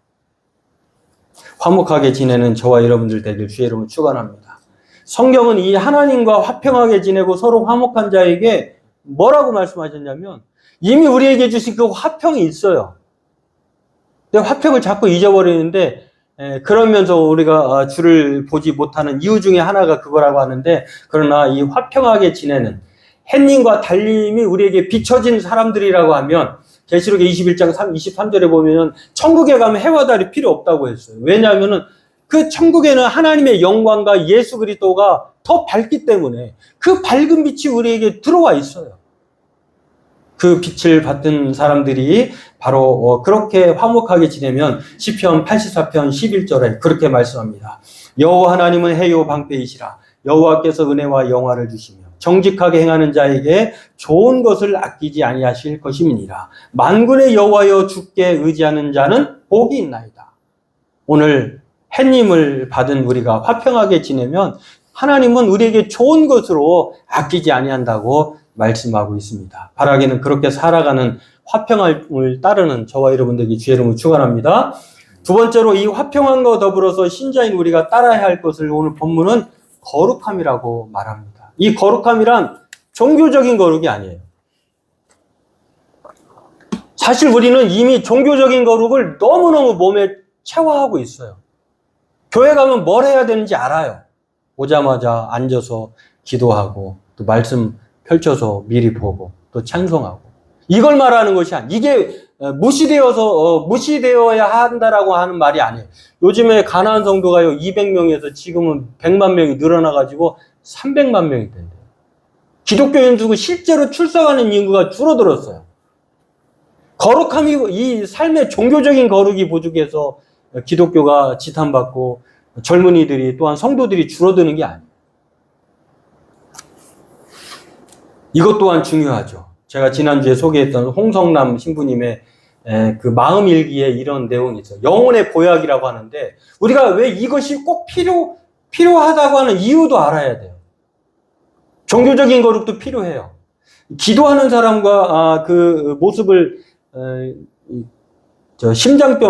S2: 화목하게 지내는 저와 여러분들 되길 주의 이름으로 축원합니다. 성경은 이 하나님과 화평하게 지내고 서로 화목한 자에게 뭐라고 말씀하셨냐면 이미 우리에게 주신 그 화평이 있어요. 근데 화평을 자꾸 잊어버리는데 그러면서 우리가 주를 보지 못하는 이유 중에 하나가 그거라고 하는데 그러나 이 화평하게 지내는 햇님과 달님이 우리에게 비춰진 사람들이라고 하면 계시록의 21장 23절에 보면 천국에 가면 해와 달이 필요 없다고 했어요. 왜냐하면 그 천국에는 하나님의 영광과 예수 그리스도가 더 밝기 때문에 그 밝은 빛이 우리에게 들어와 있어요. 그 빛을 받은 사람들이 바로 그렇게 화목하게 지내면 시편 84편 11절에 그렇게 말씀합니다. 여호와 하나님은 해요 방패이시라. 여호와께서 은혜와 영화를 주시며 정직하게 행하는 자에게 좋은 것을 아끼지 아니하실 것임이니라. 만군의 여호와여 주께 의지하는 자는 복이 있나이다. 오늘 햇님을 받은 우리가 화평하게 지내면 하나님은 우리에게 좋은 것으로 아끼지 아니한다고 말씀하고 있습니다. 바라기는 그렇게 살아가는 화평을 따르는 저와 여러분들에게 주의 이름으로 축원합니다. 두 번째로 이 화평함과 더불어서 신자인 우리가 따라야 할 것을 오늘 본문은 거룩함이라고 말합니다. 이 거룩함이란 종교적인 거룩이 아니에요. 사실 우리는 이미 종교적인 거룩을 너무너무 몸에 체화하고 있어요. 교회 가면 뭘 해야 되는지 알아요. 오자마자 앉아서 기도하고 또 말씀 펼쳐서 미리 보고 또 찬송하고 이걸 말하는 것이 아니에요. 이게 무시되어야 한다라고 하는 말이 아니에요. 요즘에 가나안 성도가요 200명에서 지금은 100만 명이 늘어나가지고 300만 명이 된대요. 기독교인 수가 실제로 출석하는 인구가 줄어들었어요. 거룩함이 이 삶의 종교적인 거룩이 부족해서 기독교가 지탄받고 젊은이들이 또한 성도들이 줄어드는 게 아니에요. 이것 또한 중요하죠. 제가 지난주에 소개했던 홍성남 신부님의 그 마음일기에 이런 내용이 있어요. 영혼의 보약이라고 하는데 우리가 왜 이것이 꼭 필요하다고 하는 이유도 알아야 돼요. 종교적인 거룩도 필요해요. 기도하는 사람과 그 모습을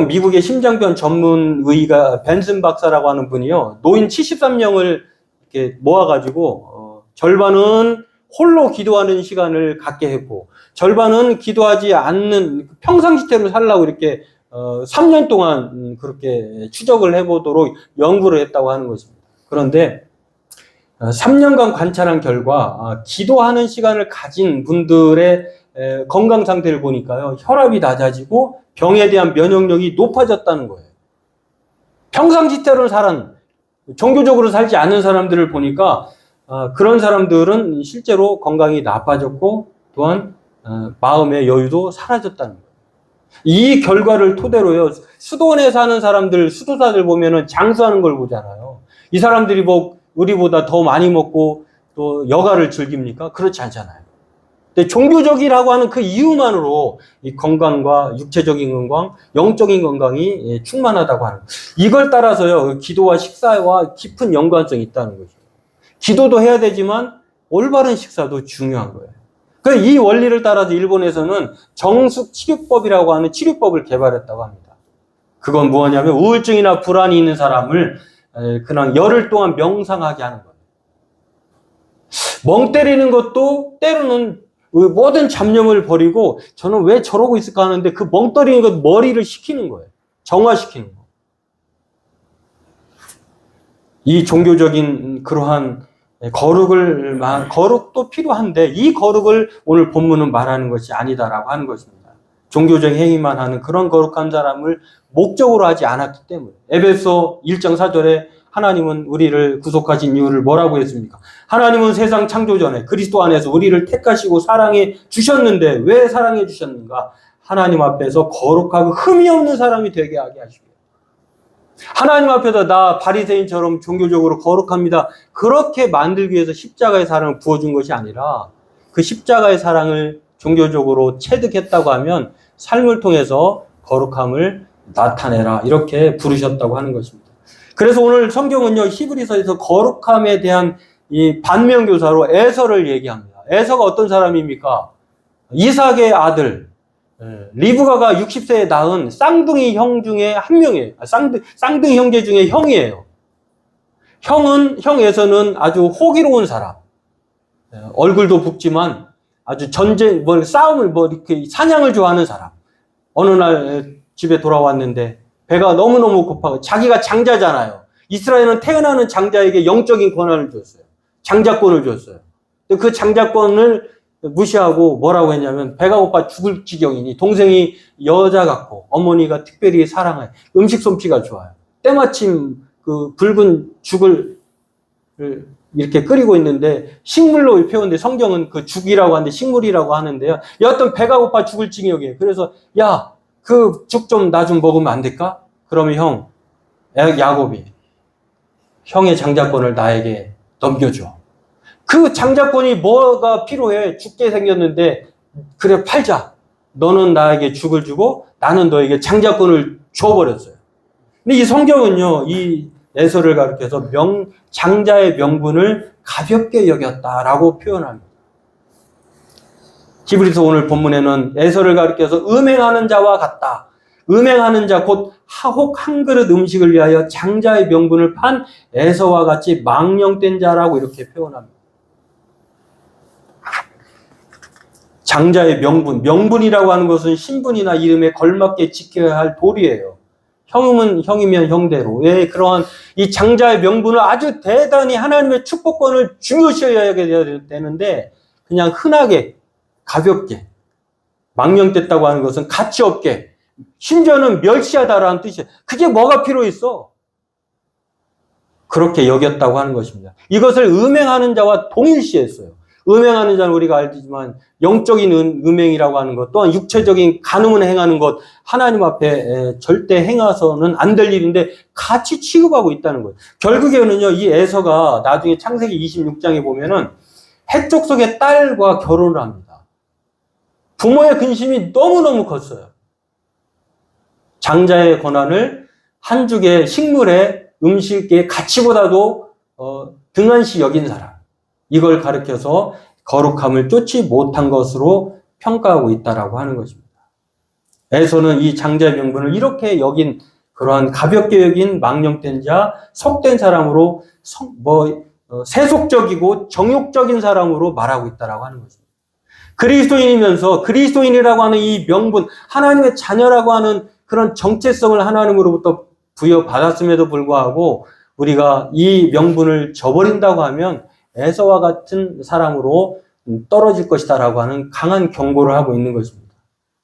S2: 미국의 심장병 전문의가 벤슨 박사라고 하는 분이요. 노인 73명을 이렇게 모아가지고 절반은 홀로 기도하는 시간을 갖게 했고, 절반은 기도하지 않는 평상시대로 살라고 이렇게 3년 동안 그렇게 추적을 해보도록 연구를 했다고 하는 것입니다. 그런데 3년간 관찰한 결과 기도하는 시간을 가진 분들의 건강 상태를 보니까요, 혈압이 낮아지고 병에 대한 면역력이 높아졌다는 거예요. 평상시대로 종교적으로 살지 않는 사람들을 보니까 그런 사람들은 실제로 건강이 나빠졌고 또한 마음의 여유도 사라졌다는 거예요. 이 결과를 토대로요, 수도원에 사는 사람들, 수도사들 보면은 장수하는 걸 보잖아요. 이 사람들이 뭐 우리보다 더 많이 먹고 또 여가를 즐깁니까? 그렇지 않잖아요. 근데 종교적이라고 하는 그 이유만으로 이 건강과 육체적인 건강, 영적인 건강이 충만하다고 하는 거예요. 이걸 따라서요, 기도와 식사와 깊은 연관성이 있다는 거죠. 기도도 해야 되지만 올바른 식사도 중요한 거예요. 그래서 이 원리를 따라서 일본에서는 정숙 치료법이라고 하는 치료법을 개발했다고 합니다. 그건 뭐냐면 우울증이나 불안이 있는 사람을 그냥 열흘 동안 명상하게 하는 거예요. 멍 때리는 것도 때로는 모든 잡념을 버리고 저는 왜 저러고 있을까 하는데 그 멍 때리는 것 머리를 식히는 거예요. 정화시키는 거. 이 종교적인 그러한 거룩도 필요한데 이 거룩을 오늘 본문은 말하는 것이 아니다라고 하는 것입니다. 종교적인 행위만 하는 그런 거룩한 사람을 목적으로 하지 않았기 때문에 에베소 1장 4절에 하나님은 우리를 구속하신 이유를 뭐라고 했습니까? 하나님은 세상 창조 전에 그리스도 안에서 우리를 택하시고 사랑해 주셨는데 왜 사랑해 주셨는가? 하나님 앞에서 거룩하고 흠이 없는 사람이 되게 하게 하시고 하나님 앞에서 나 바리새인처럼 종교적으로 거룩합니다. 그렇게 만들기 위해서 십자가의 사랑을 부어준 것이 아니라 그 십자가의 사랑을 종교적으로 체득했다고 하면 삶을 통해서 거룩함을 나타내라 이렇게 부르셨다고 하는 것입니다. 그래서 오늘 성경은요, 히브리서에서 거룩함에 대한 이 반면교사로 에서를 얘기합니다. 에서가 어떤 사람입니까? 이삭의 아들 리브가가 60세에 낳은 쌍둥이 형 중에 한 명이에요. 쌍둥이 형제 중에 형이에요. 형 에서는 아주 호기로운 사람. 얼굴도 붓지만 아주 싸움을 이렇게 사냥을 좋아하는 사람. 어느 날 집에 돌아왔는데 배가 너무너무 고파서 자기가 장자잖아요. 이스라엘은 태어나는 장자에게 영적인 권한을 줬어요. 장자권을 줬어요. 그 장자권을 무시하고 뭐라고 했냐면 배가 고파 죽을 지경이니 동생이 여자 같고 어머니가 특별히 사랑해. 음식 솜씨가 좋아요. 때마침 그 붉은 죽을 이렇게 끓이고 있는데 식물로 표현돼 성경은 그 죽이라고 하는데 식물이라고 하는데요. 여하튼 배가 고파 죽을 지경이에요. 그래서 야, 그 죽 좀 나 좀 먹으면 안 될까? 그러면 야곱이 형의 장자권을 나에게 넘겨줘. 그 장자권이 뭐가 필요해? 죽게 생겼는데 그래 팔자. 너는 나에게 죽을 주고 나는 너에게 장자권을 줘버렸어요. 근데 이 성경은요, 이 에서를 가리켜서 장자의 명분을 가볍게 여겼다라고 표현합니다. 히브리서 오늘 본문에는 에서를 가리켜서 음행하는 자와 같다. 음행하는 자 곧 혹 한 그릇 음식을 위하여 장자의 명분을 판 에서와 같이 망령된 자라고 이렇게 표현합니다. 장자의 명분이라고 하는 것은 신분이나 이름에 걸맞게 지켜야 할 도리예요. 형이면 형대로. 왜 그러한 이 장자의 명분을 아주 대단히 하나님의 축복권을 중요시 여겨야 되는데 그냥 흔하게 가볍게 망령됐다고 하는 것은 가치 없게 심지어는 멸시하다라는 뜻이에요. 그게 뭐가 필요 있어? 그렇게 여겼다고 하는 것입니다. 이것을 음행하는 자와 동일시했어요. 음행하는 자는 우리가 알지만 영적인 음행이라고 하는 것 또한 육체적인 간음을 행하는 것 하나님 앞에 절대 행해서는 안 될 일인데 같이 취급하고 있다는 거예요. 결국에는요, 이 에서가 나중에 창세기 26장에 보면은 해족속의 딸과 결혼을 합니다. 부모의 근심이 너무너무 컸어요. 장자의 권한을 한 죽의 식물의 음식의 가치보다도 등한시 여긴 사람. 이걸 가리켜서 거룩함을 쫓지 못한 것으로 평가하고 있다라고 하는 것입니다. 에서는 이 장자의 명분을 이렇게 여긴 그러한 가볍게 여긴 망령된 자, 속된 사람으로 세속적이고 정욕적인 사람으로 말하고 있다라고 하는 것입니다. 그리스도인이면서 그리스도인이라고 하는 이 명분, 하나님의 자녀라고 하는 그런 정체성을 하나님으로부터 부여받았음에도 불구하고 우리가 이 명분을 저버린다고 하면 에서와 같은 사람으로 떨어질 것이다라고 하는 강한 경고를 하고 있는 것입니다.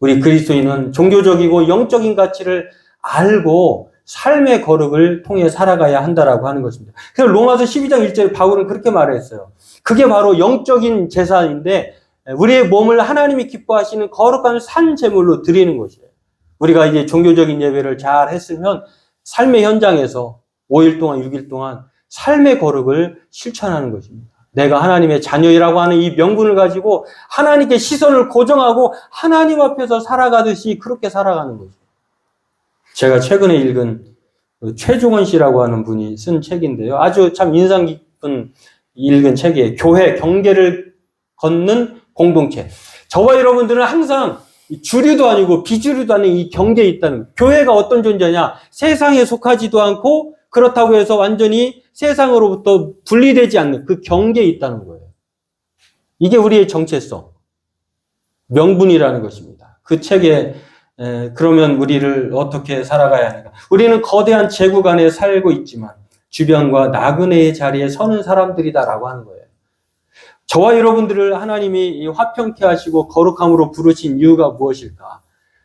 S2: 우리 그리스도인은 종교적이고 영적인 가치를 알고 삶의 거룩을 통해 살아가야 한다라고 하는 것입니다. 그래서 로마서 12장 1절에 바울은 그렇게 말했어요. 그게 바로 영적인 제사인데 우리의 몸을 하나님이 기뻐하시는 거룩한 산 제물로 드리는 것이에요. 우리가 이제 종교적인 예배를 잘 했으면 삶의 현장에서 5일 동안, 6일 동안 삶의 거룩을 실천하는 것입니다. 내가 하나님의 자녀이라고 하는 이 명분을 가지고 하나님께 시선을 고정하고 하나님 앞에서 살아가듯이 그렇게 살아가는 거죠. 제가 최근에 읽은 최종원 씨라고 하는 분이 쓴 책인데요. 아주 참 인상 깊은 읽은 책이에요. 교회 경계를 걷는 공동체. 저와 여러분들은 항상 주류도 아니고 비주류도 아닌 이 경계에 있다는 거예요. 교회가 어떤 존재냐? 세상에 속하지도 않고 그렇다고 해서 완전히 세상으로부터 분리되지 않는 그 경계에 있다는 거예요. 이게 우리의 정체성, 명분이라는 것입니다. 그 책에 그러면 우리를 어떻게 살아가야 하는가? 우리는 거대한 제국 안에 살고 있지만 주변과 나그네의 자리에 서는 사람들이다라고 하는 거예요. 저와 여러분들을 하나님이 화평케 하시고 거룩함으로 부르신 이유가 무엇일까?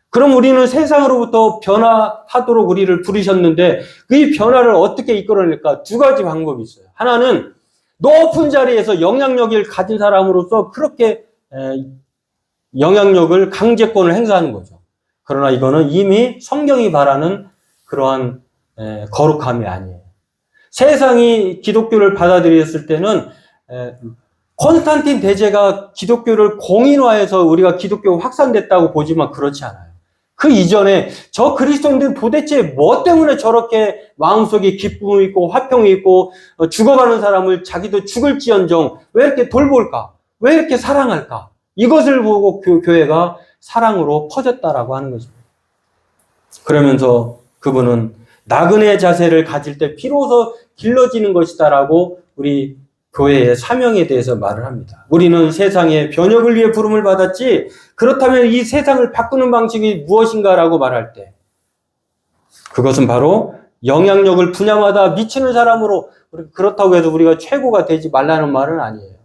S2: 그럼 우리는 세상으로부터 변화하도록 우리를 부르셨는데 이 변화를 어떻게 이끌어낼까? 두 가지 방법이 있어요. 하나는 높은 자리에서 영향력을 가진 사람으로서 그렇게 영향력을 강제권을 행사하는 거죠. 그러나 이거는 이미 성경이 말하는 그러한 거룩함이 아니에요. 세상이 기독교를 받아들였을 때는 콘스탄틴 대제가 기독교를 공인화해서 우리가 기독교가 확산됐다고 보지만 그렇지 않아요. 그 이전에 저 그리스도인들은 도대체 뭐 때문에 저렇게 마음속에 기쁨이 있고 화평이 있고 죽어가는 사람을 자기도 죽을지언정 왜 이렇게 돌볼까? 왜 이렇게 사랑할까? 이것을 보고 교회가 사랑으로 퍼졌다라고 하는 것입니다. 그러면서 그분은 나그네 자세를 가질 때 비로소 길러지는 것이다라고 우리 교회의 사명에 대해서 말을 합니다. 우리는 세상의 변혁을 위해 부름을 받았지 그렇다면 이 세상을 바꾸는 방식이 무엇인가라고 말할 때 그것은 바로 영향력을 분야마다 미치는 사람으로 그렇다고 해서 우리가 최고가 되지 말라는 말은 아니에요.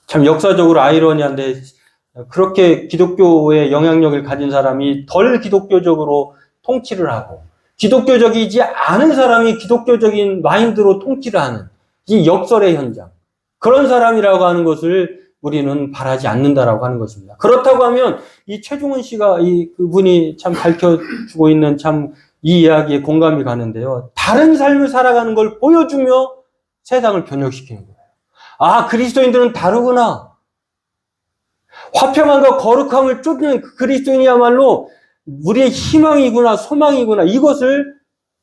S2: 참 역사적으로 아이러니한데 그렇게 기독교의 영향력을 가진 사람이 덜 기독교적으로 통치를 하고 기독교적이지 않은 사람이 기독교적인 마인드로 통치를 하는 이 역설의 현장. 그런 사람이라고 하는 것을 우리는 바라지 않는다라고 하는 것입니다. 그렇다고 하면 이 최종원 씨가 그분이 참 밝혀주고 있는 참 이 이야기에 공감이 가는데요. 다른 삶을 살아가는 걸 보여주며 세상을 변혁시키는 거예요. 아, 그리스도인들은 다르구나. 화평함과 거룩함을 쫓는 그리스도인이야말로 우리의 희망이구나, 소망이구나, 이것을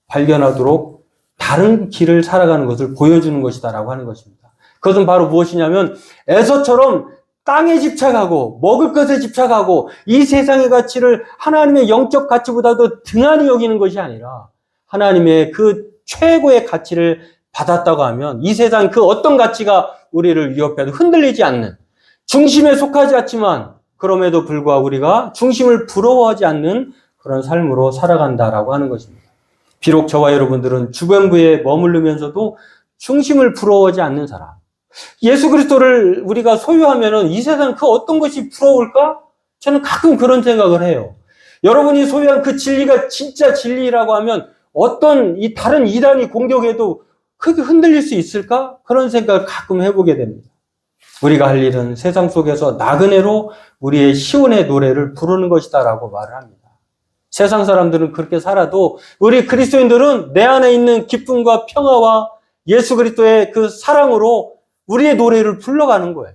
S2: 발견하도록 다른 길을 살아가는 것을 보여주는 것이다라고 하는 것입니다. 그것은 바로 무엇이냐면 에서처럼 땅에 집착하고 먹을 것에 집착하고 이 세상의 가치를 하나님의 영적 가치보다도 등한히 여기는 것이 아니라 하나님의 그 최고의 가치를 받았다고 하면 이 세상 그 어떤 가치가 우리를 위협해도 흔들리지 않는 중심에 속하지 않지만 그럼에도 불구하고 우리가 중심을 부러워하지 않는 그런 삶으로 살아간다라고 하는 것입니다. 비록 저와 여러분들은 주변부에 머무르면서도 중심을 부러워하지 않는 사람. 예수 그리스도를 우리가 소유하면은 이 세상 그 어떤 것이 부러울까? 저는 가끔 그런 생각을 해요. 여러분이 소유한 그 진리가 진짜 진리라고 하면 어떤 이 다른 이단이 공격해도 크게 흔들릴 수 있을까? 그런 생각을 가끔 해보게 됩니다. 우리가 할 일은 세상 속에서 나그네로 우리의 시온의 노래를 부르는 것이다라고 말을 합니다. 세상 사람들은 그렇게 살아도 우리 그리스도인들은 내 안에 있는 기쁨과 평화와 예수 그리스도의 그 사랑으로 우리의 노래를 불러가는 거예요.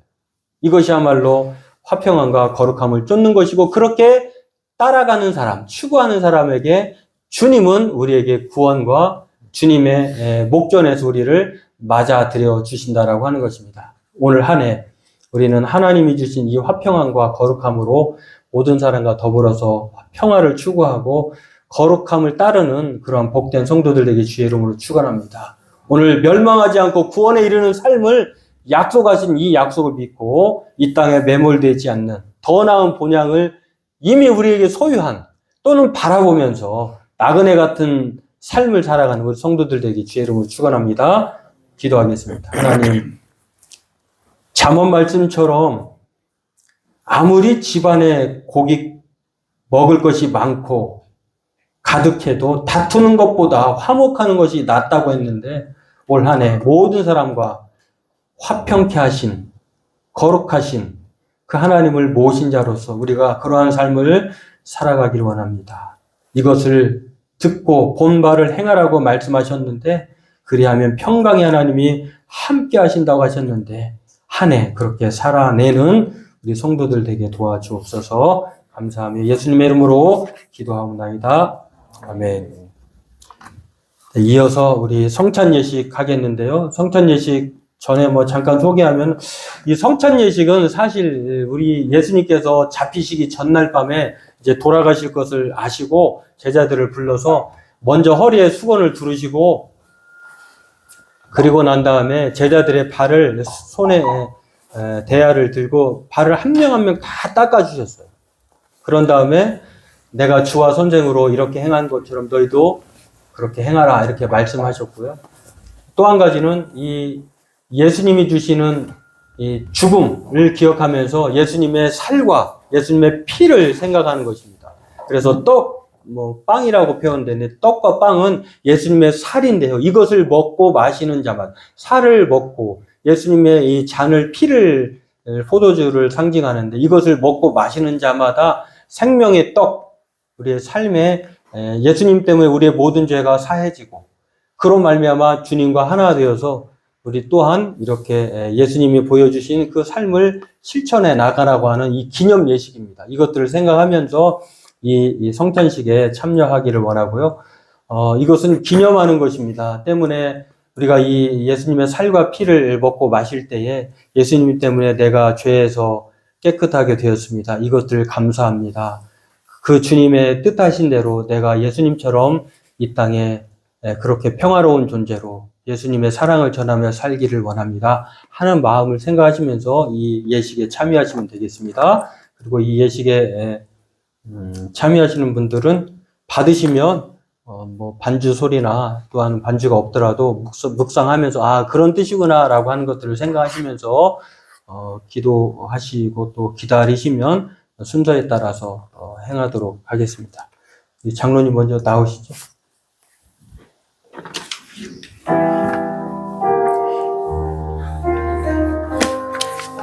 S2: 이것이야말로 화평함과 거룩함을 쫓는 것이고 그렇게 따라가는 사람, 추구하는 사람에게 주님은 우리에게 구원과 주님의 목전에서 우리를 맞아들여 주신다라고 하는 것입니다. 오늘 한 해 우리는 하나님이 주신 이 화평함과 거룩함으로 모든 사람과 더불어서 평화를 추구하고 거룩함을 따르는 그러한 복된 성도들 되게 주의 이름으로 축원합니다. 오늘 멸망하지 않고 구원에 이르는 삶을 약속하신 이 약속을 믿고 이 땅에 매몰되지 않는 더 나은 본향을 이미 우리에게 소유한 또는 바라보면서 나그네 같은 삶을 살아가는 우리 성도들 되기 주의 이름으로 축원합니다. 기도하겠습니다. 하나님, 잠언 말씀처럼 아무리 집안에 고기 먹을 것이 많고 가득해도 다투는 것보다 화목하는 것이 낫다고 했는데 올 한 해 모든 사람과 화평케 하신 거룩하신 그 하나님을 모신 자로서 우리가 그러한 삶을 살아가기를 원합니다. 이것을 듣고 본바를 행하라고 말씀하셨는데 그리하면 평강의 하나님이 함께 하신다고 하셨는데 한 해 그렇게 살아내는 우리 성도들 되게 도와주옵소서. 감사하며 예수님의 이름으로 기도하옵나이다. 아멘. 네, 이어서 우리 성찬 예식 하겠는데요. 성찬 예식 전에 잠깐 소개하면 이 성찬 예식은 사실 우리 예수님께서 잡히시기 전날 밤에 이제 돌아가실 것을 아시고 제자들을 불러서 먼저 허리에 수건을 두르시고 그리고 난 다음에 제자들의 발을 손에 대야를 들고 발을 한 명 한 명 다 닦아주셨어요. 그런 다음에 내가 주와 선생으로 이렇게 행한 것처럼 너희도 그렇게 행하라 이렇게 말씀하셨고요. 또 한 가지는 이 예수님이 주시는 이 죽음을 기억하면서 예수님의 살과 예수님의 피를 생각하는 것입니다. 그래서 빵이라고 표현되는데 떡과 빵은 예수님의 살인데요. 이것을 먹고 마시는 자만 살을 먹고 예수님의 이 잔을 피를 포도주를 상징하는데 이것을 먹고 마시는 자마다 생명의 떡, 우리의 삶에 예수님 때문에 우리의 모든 죄가 사해지고 그로 말미암아 주님과 하나 되어서 우리 또한 이렇게 예수님이 보여주신 그 삶을 실천해 나가라고 하는 이 기념 예식입니다. 이것들을 생각하면서 이 성찬식에 참여하기를 원하고요. 이것은 기념하는 것입니다. 때문에 우리가 이 예수님의 살과 피를 먹고 마실 때에 예수님 때문에 내가 죄에서 깨끗하게 되었습니다. 이것들 감사합니다. 그 주님의 뜻하신 대로 내가 예수님처럼 이 땅에 그렇게 평화로운 존재로 예수님의 사랑을 전하며 살기를 원합니다 하는 마음을 생각하시면서 이 예식에 참여하시면 되겠습니다. 그리고 이 예식에 참여하시는 분들은 받으시면 반주 소리나 또한 반주가 없더라도 묵상하면서 그런 뜻이구나 라고 하는 것들을 생각하시면서 기도하시고 또 기다리시면 순서에 따라서 행하도록 하겠습니다. 장로님 먼저 나오시죠.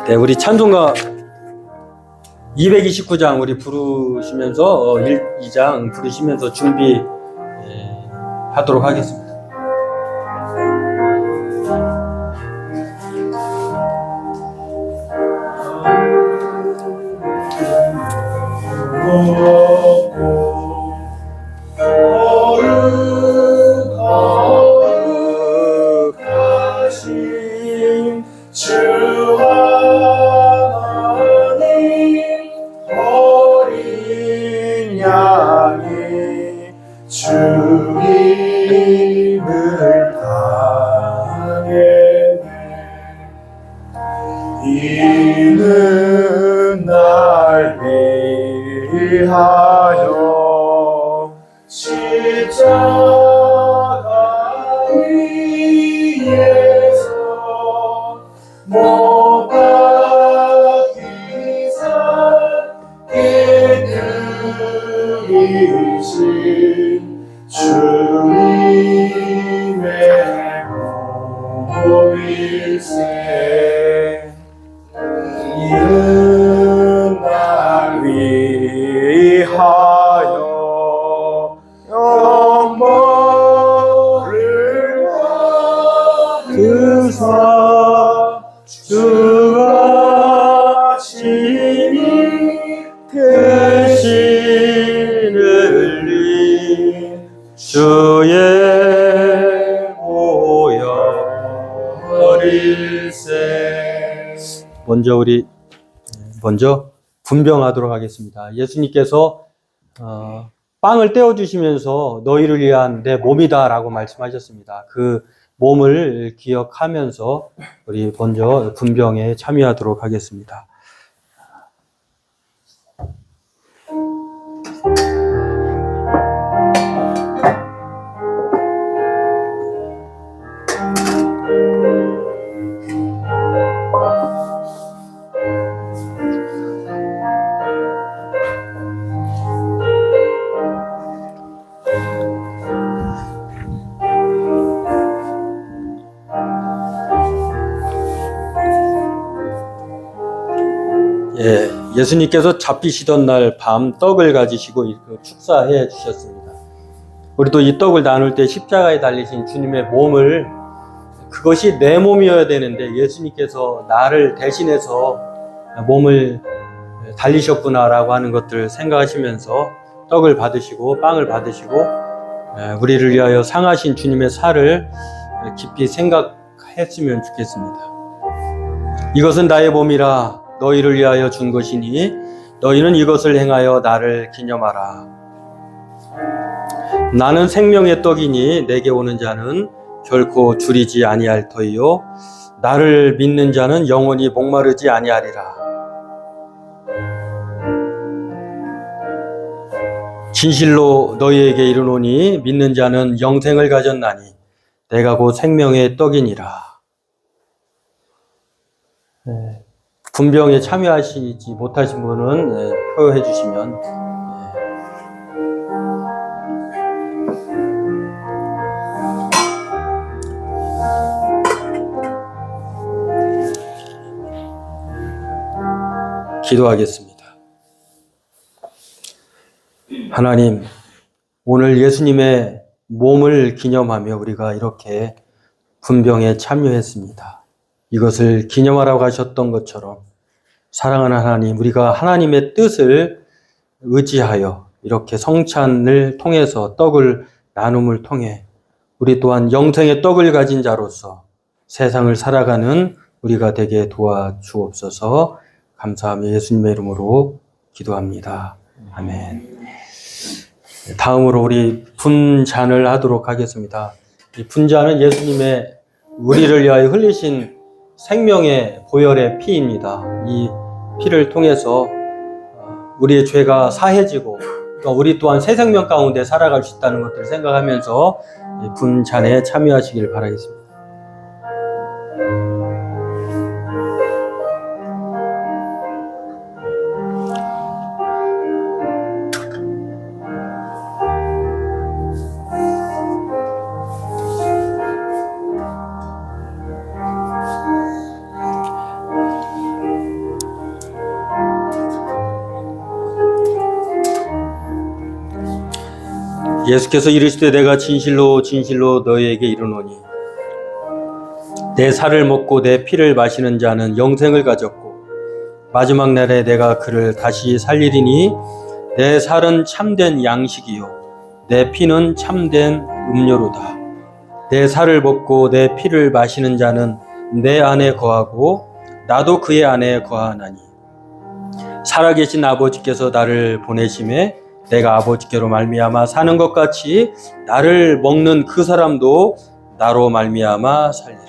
S2: 네, 우리 찬송가 229장 우리 부르시면서 2장 부르시면서 준비하도록 하겠습니다.
S1: 거룩하신 주 하나님 어린 양이 주 이름을 당했네. 이는 날 위하여 십자가 위에서 못 박히사 깨끗이신 주님의 몸일세. 이른 날 위하여 영광을 받으사 주가 친히 대신을 린 주의 보혈일세.
S2: 먼저 분병하도록 하겠습니다. 예수님께서 빵을 떼어주시면서 너희를 위한 내 몸이다 라고 말씀하셨습니다. 그 몸을 기억하면서 우리 먼저 분병에 참여하도록 하겠습니다. 예수님께서 잡히시던 날 밤 떡을 가지시고 축사해 주셨습니다. 우리도 이 떡을 나눌 때 십자가에 달리신 주님의 몸을, 그것이 내 몸이어야 되는데 예수님께서 나를 대신해서 몸을 달리셨구나라고 하는 것들을 생각하시면서 떡을 받으시고 빵을 받으시고 우리를 위하여 상하신 주님의 살을 깊이 생각했으면 좋겠습니다. 이것은 나의 몸이라 너희를 위하여 준 것이니 너희는 이것을 행하여 나를 기념하라. 나는 생명의 떡이니 내게 오는 자는 결코 줄이지 아니할 터이요 나를 믿는 자는 영원히 목마르지 아니하리라. 진실로 너희에게 이르노니 믿는 자는 영생을 가졌나니 내가 곧 생명의 떡이니라. 분병에 참여하시지 못하신 분은 표해 주시면. 기도하겠습니다. 하나님, 오늘 예수님의 몸을 기념하며 우리가 이렇게 분병에 참여했습니다. 이것을 기념하라고 하셨던 것처럼 사랑하는 하나님, 우리가 하나님의 뜻을 의지하여 이렇게 성찬을 통해서 떡을 나눔을 통해 우리 또한 영생의 떡을 가진 자로서 세상을 살아가는 우리가 되게 도와주옵소서. 감사하며 예수님의 이름으로 기도합니다. 아멘. 다음으로 우리 분잔을 하도록 하겠습니다. 이 분잔은 예수님의 우리를 위하여 흘리신 생명의 보혈의 피입니다. 이 피를 통해서 우리의 죄가 사해지고 또 우리 또한 새 생명 가운데 살아갈 수 있다는 것들을 생각하면서 분잔에 참여하시길 바라겠습니다. 예수께서 이르시되 내가 진실로 진실로 너희에게 이르노니 내 살을 먹고 내 피를 마시는 자는 영생을 가졌고 마지막 날에 내가 그를 다시 살리리니 내 살은 참된 양식이요 내 피는 참된 음료로다. 내 살을 먹고 내 피를 마시는 자는 내 안에 거하고 나도 그의 안에 거하나니 살아계신 아버지께서 나를 보내심에 내가 아버지께로 말미암아 사는 것 같이 나를 먹는 그 사람도 나로 말미암아 살리라.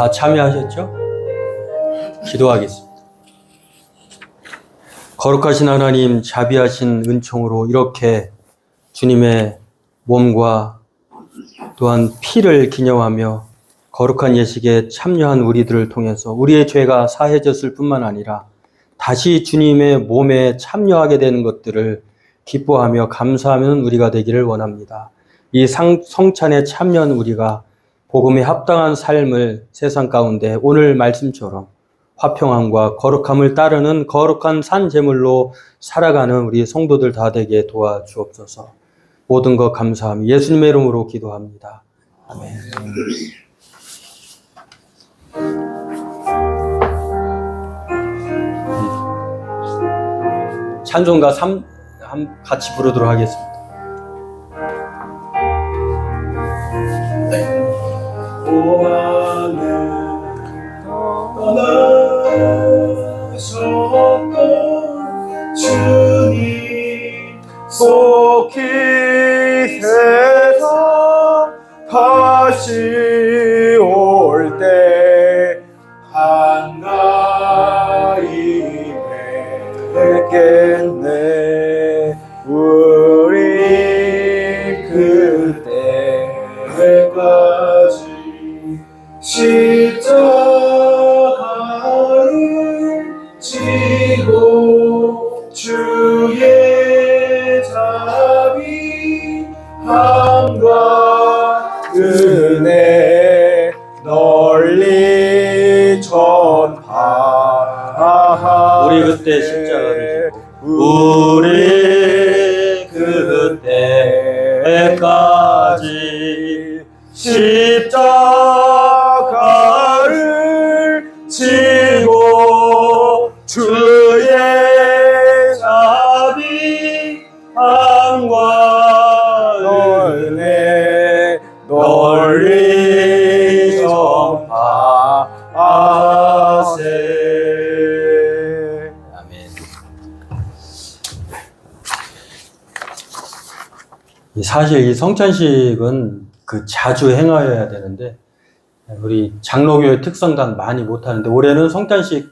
S2: 다 참여하셨죠? 기도하겠습니다. 거룩하신 하나님, 자비하신 은총으로 이렇게 주님의 몸과 또한 피를 기념하며 거룩한 예식에 참여한 우리들을 통해서 우리의 죄가 사해졌을 뿐만 아니라 다시 주님의 몸에 참여하게 되는 것들을 기뻐하며 감사하는 우리가 되기를 원합니다. 이 성찬에 참여한 우리가 복음에 합당한 삶을 세상 가운데 오늘 말씀처럼 화평함과 거룩함을 따르는 거룩한 산 제물로 살아가는 우리 성도들 다 되게 도와주옵소서. 모든 것 감사함 예수님의 이름으로 기도합니다. 아멘. 찬송가 3 같이 부르도록 하겠습니다.
S1: 고아는 떠나셨던 주님 속히 세상 다시 올 때 한가히 뵙겠네. 우리 그때까지 십자가를 지고 주의 자비함과 은혜 널리 전파하리.
S2: 우리 그때 십자가를 지고 우리 그때까지
S1: 십자가를 지고 주의 자비함과 은혜 널리 전파하세.
S2: 아멘. 사실 이 성찬식은 자주 행하여야 되는데 우리 장로교회 특성상 많이 못하는데 올해는 성찬식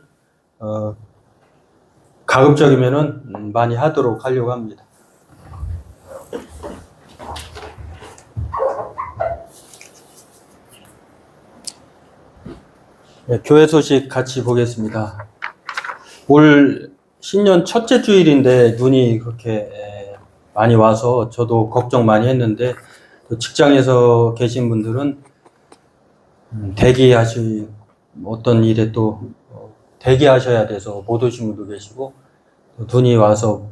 S2: 가급적이면은 많이 하도록 하려고 합니다. 교회 소식 같이 보겠습니다. 올 신년 첫째 주일인데 눈이 그렇게 많이 와서 저도 걱정 많이 했는데 또 직장에서 계신 분들은 어떤 일에 또 대기하셔야 돼서 못 오신 분도 계시고 또 눈이 와서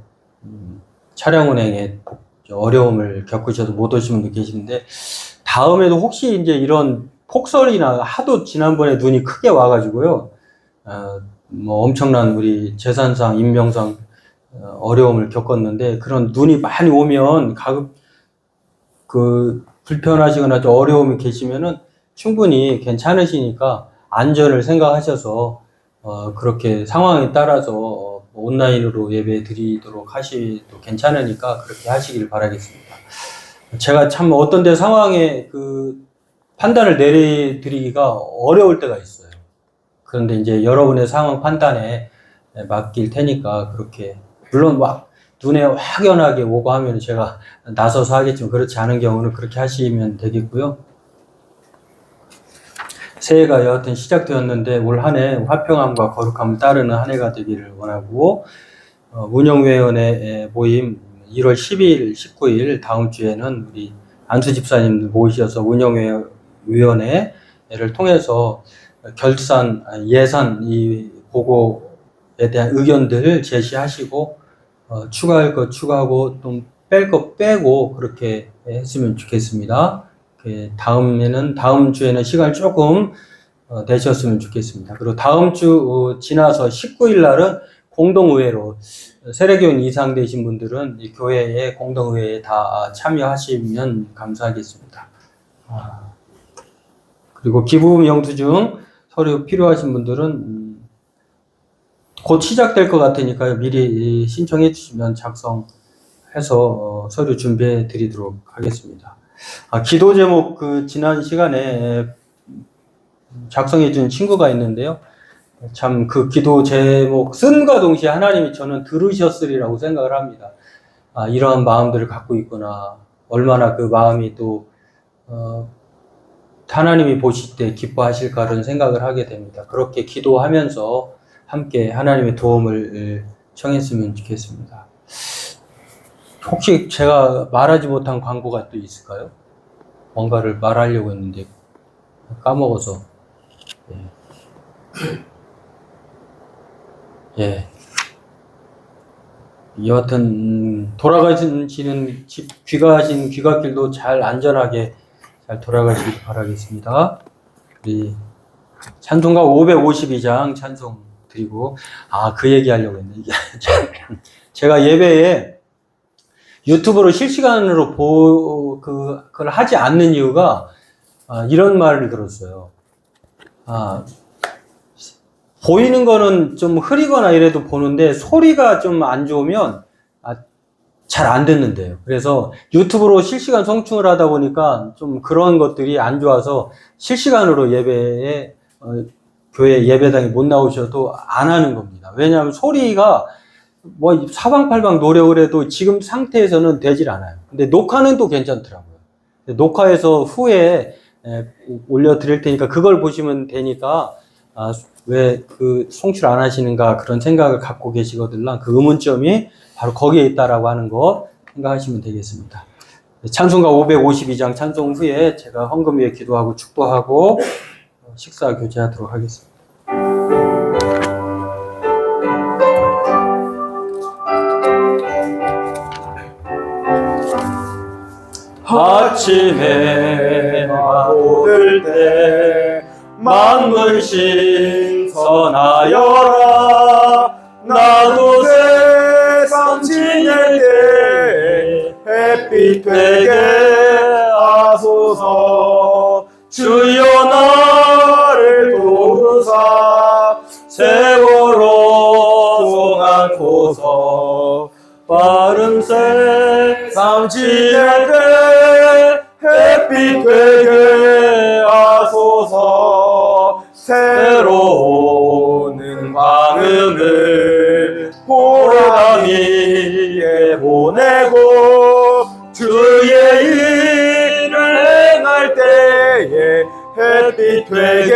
S2: 차량 운행에 어려움을 겪으셔서 못 오신 분도 계시는데 다음에도 혹시 이제 이런 폭설이나 하도 지난번에 눈이 크게 와가지고요, 뭐 엄청난 우리 재산상, 인명상 어려움을 겪었는데 그런 눈이 많이 오면 불편하시거나 좀 어려움이 계시면은 충분히 괜찮으시니까 안전을 생각하셔서 그렇게 상황에 따라서 온라인으로 예배 드리도록 하시도 괜찮으니까 그렇게 하시길 바라겠습니다. 제가 참 어떤 데 상황에 판단을 내려드리기가 어려울 때가 있어요. 그런데 이제 여러분의 상황 판단에 맡길 테니까 그렇게, 물론 막 눈에 확연하게 오고 하면 제가 나서서 하겠지만 그렇지 않은 경우는 그렇게 하시면 되겠고요. 새해가 여하튼 시작되었는데 올 한 해 화평함과 거룩함을 따르는 한 해가 되기를 원하고, 운영위원회 모임 1월 10일, 19일 다음 주에는 우리 안수 집사님 모셔서 운영위원회를 통해서 예산 이 보고에 대한 의견들을 제시하시고 추가할 것 추가하고 또 뺄 것 빼고 그렇게 했으면 좋겠습니다. 다음 주에는 시간 조금 내셨으면 좋겠습니다. 그리고 다음 주 지나서 19일 날은 공동의회로 세례교인 이상 되신 분들은 이 교회의 공동의회에 다 참여하시면 감사하겠습니다. 그리고 기부 영수증 서류 필요하신 분들은 곧 시작될 것 같으니까 미리 신청해 주시면 작성해서 서류 드리도록 하겠습니다. 기도 제목 지난 시간에 작성해 준 친구가 있는데요. 참 기도 제목 쓴과 동시에 하나님이 저는 들으셨으리라고 생각을 합니다. 이러한 마음들을 갖고 있구나. 얼마나 그 마음이 또 하나님이 보실 때 기뻐하실까 그런 생각을 하게 됩니다. 그렇게 기도하면서 함께 하나님의 도움을 청했으면 좋겠습니다. 혹시 제가 말하지 못한 광고가 또 있을까요? 뭔가를 말하려고 했는데 까먹어서. 예. 여하튼 돌아가시는 귀가하신 귀갓길도 잘 안전하게 잘 돌아가시길 바라겠습니다. 우리 찬송가 552장 찬송 드리고, 그 얘기 하려고 했네. 제가 예배에 유튜브로 실시간으로 그걸 하지 않는 이유가, 이런 말을 들었어요. 보이는 거는 좀 흐리거나 이래도 보는데 소리가 좀 안 좋으면 잘 안 듣는데요. 그래서 유튜브로 실시간 송충을 하다 보니까 좀 그런 것들이 안 좋아서 실시간으로 예배에 교회 예배당에 못 나오셔도 안 하는 겁니다. 왜냐하면 소리가 뭐 사방팔방 노력을 해도 지금 상태에서는 되질 않아요. 근데 녹화는 또 괜찮더라고요. 녹화해서 후에 올려드릴 테니까 그걸 보시면 되니까 왜 그 송출 안 하시는가 그런 생각을 갖고 계시거든요. 그 의문점이 바로 거기에 있다라고 하는 거 생각하시면 되겠습니다. 찬송가 552장 찬송 후에 제가 헌금 위에 기도하고 축도하고 식사 교제하도록 하겠습니다. 아침에 모들 때 만물 신선하여라. 나도 세상 지낼 때 햇빛 되게 하소서. 주여 나를 도우사 세월호 송안고서. 빠른 세상 지낼 때 햇빛 되게 하소서. 새로운 광음을 호랑이에 보내고 주의 일을 행할 때에 햇빛 되게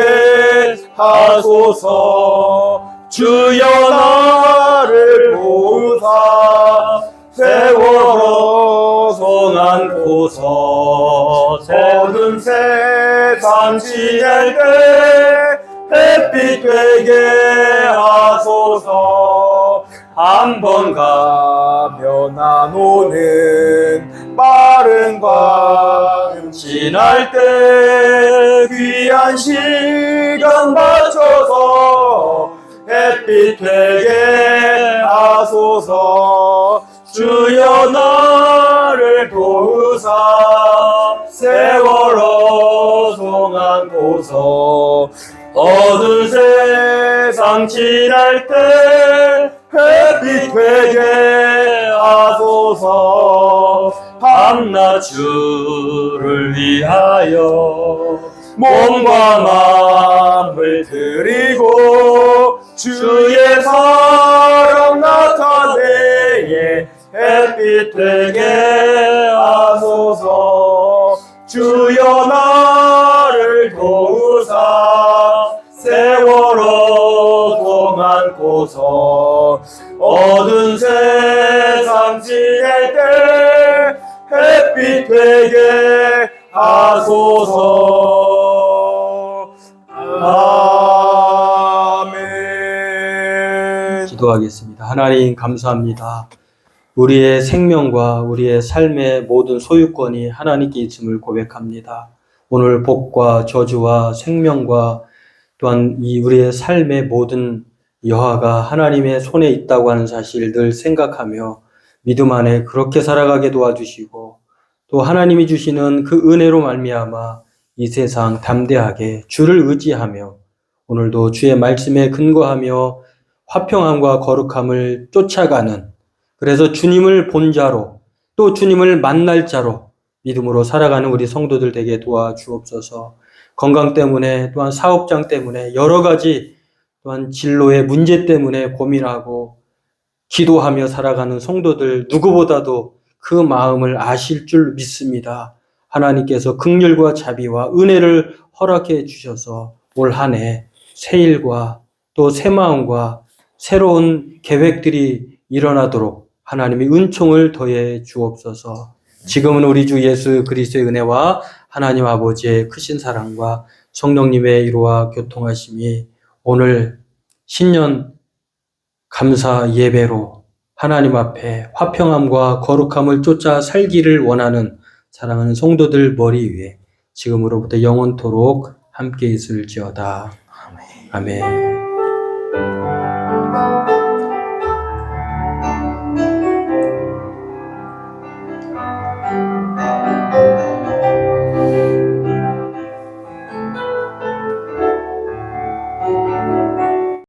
S2: 하소서. 주여 나를 도우사 세월호 송안고서. 어두운 세상 지낼 때 햇빛 되게 하소서. 한 번 가면 안 오는 빠른 광음 지날 때 귀한 시간 맞춰서 햇빛 되게 하소서. 주여 나를 도우사 세월호 송안고서. 어두운 세상 지날 때 햇빛 되게 하소서. 밤낮 주를 위하여 몸과 마음을 드리고 주의 사랑 나타내에 햇빛 되게 하소서. 주여 나를 도우사 세월호 송안고서. 어두운 세상 지낼 때 햇빛 되게 하소서. 아멘. 기도하겠습니다. 하나님 감사합니다. 우리의 생명과 우리의 삶의 모든 소유권이 하나님께 있음을 고백합니다. 오늘 복과 저주와 생명과 또한 이 우리의 삶의 모든 여하가 하나님의 손에 있다고 하는 사실을 늘 생각하며 믿음 안에 그렇게 살아가게 도와주시고, 또 하나님이 주시는 그 은혜로 말미암아 이 세상 담대하게 주를 의지하며 오늘도 주의 말씀에 근거하며 화평함과 거룩함을 쫓아가는, 그래서 주님을 본 자로 또 주님을 만날 자로 믿음으로 살아가는 우리 성도들 되게 도와주옵소서. 건강 때문에 또한 사업장 때문에 여러 가지 또한 진로의 문제 때문에 고민하고 기도하며 살아가는 성도들 누구보다도 그 마음을 아실 줄 믿습니다. 하나님께서 긍휼과 자비와 은혜를 허락해 주셔서 올 한 해 새 일과 또 새 마음과 새로운 계획들이 일어나도록 하나님이 은총을 더해 주옵소서. 지금은 우리 주 예수 그리스도의 은혜와 하나님 아버지의 크신 사랑과 성령님의 이루와 교통하심이 오늘 신년 감사 예배로 하나님 앞에 화평함과 거룩함을 쫓아 살기를 원하는 사랑하는 성도들 머리 위에 지금으로부터 영원토록 함께 있을지어다. 아멘.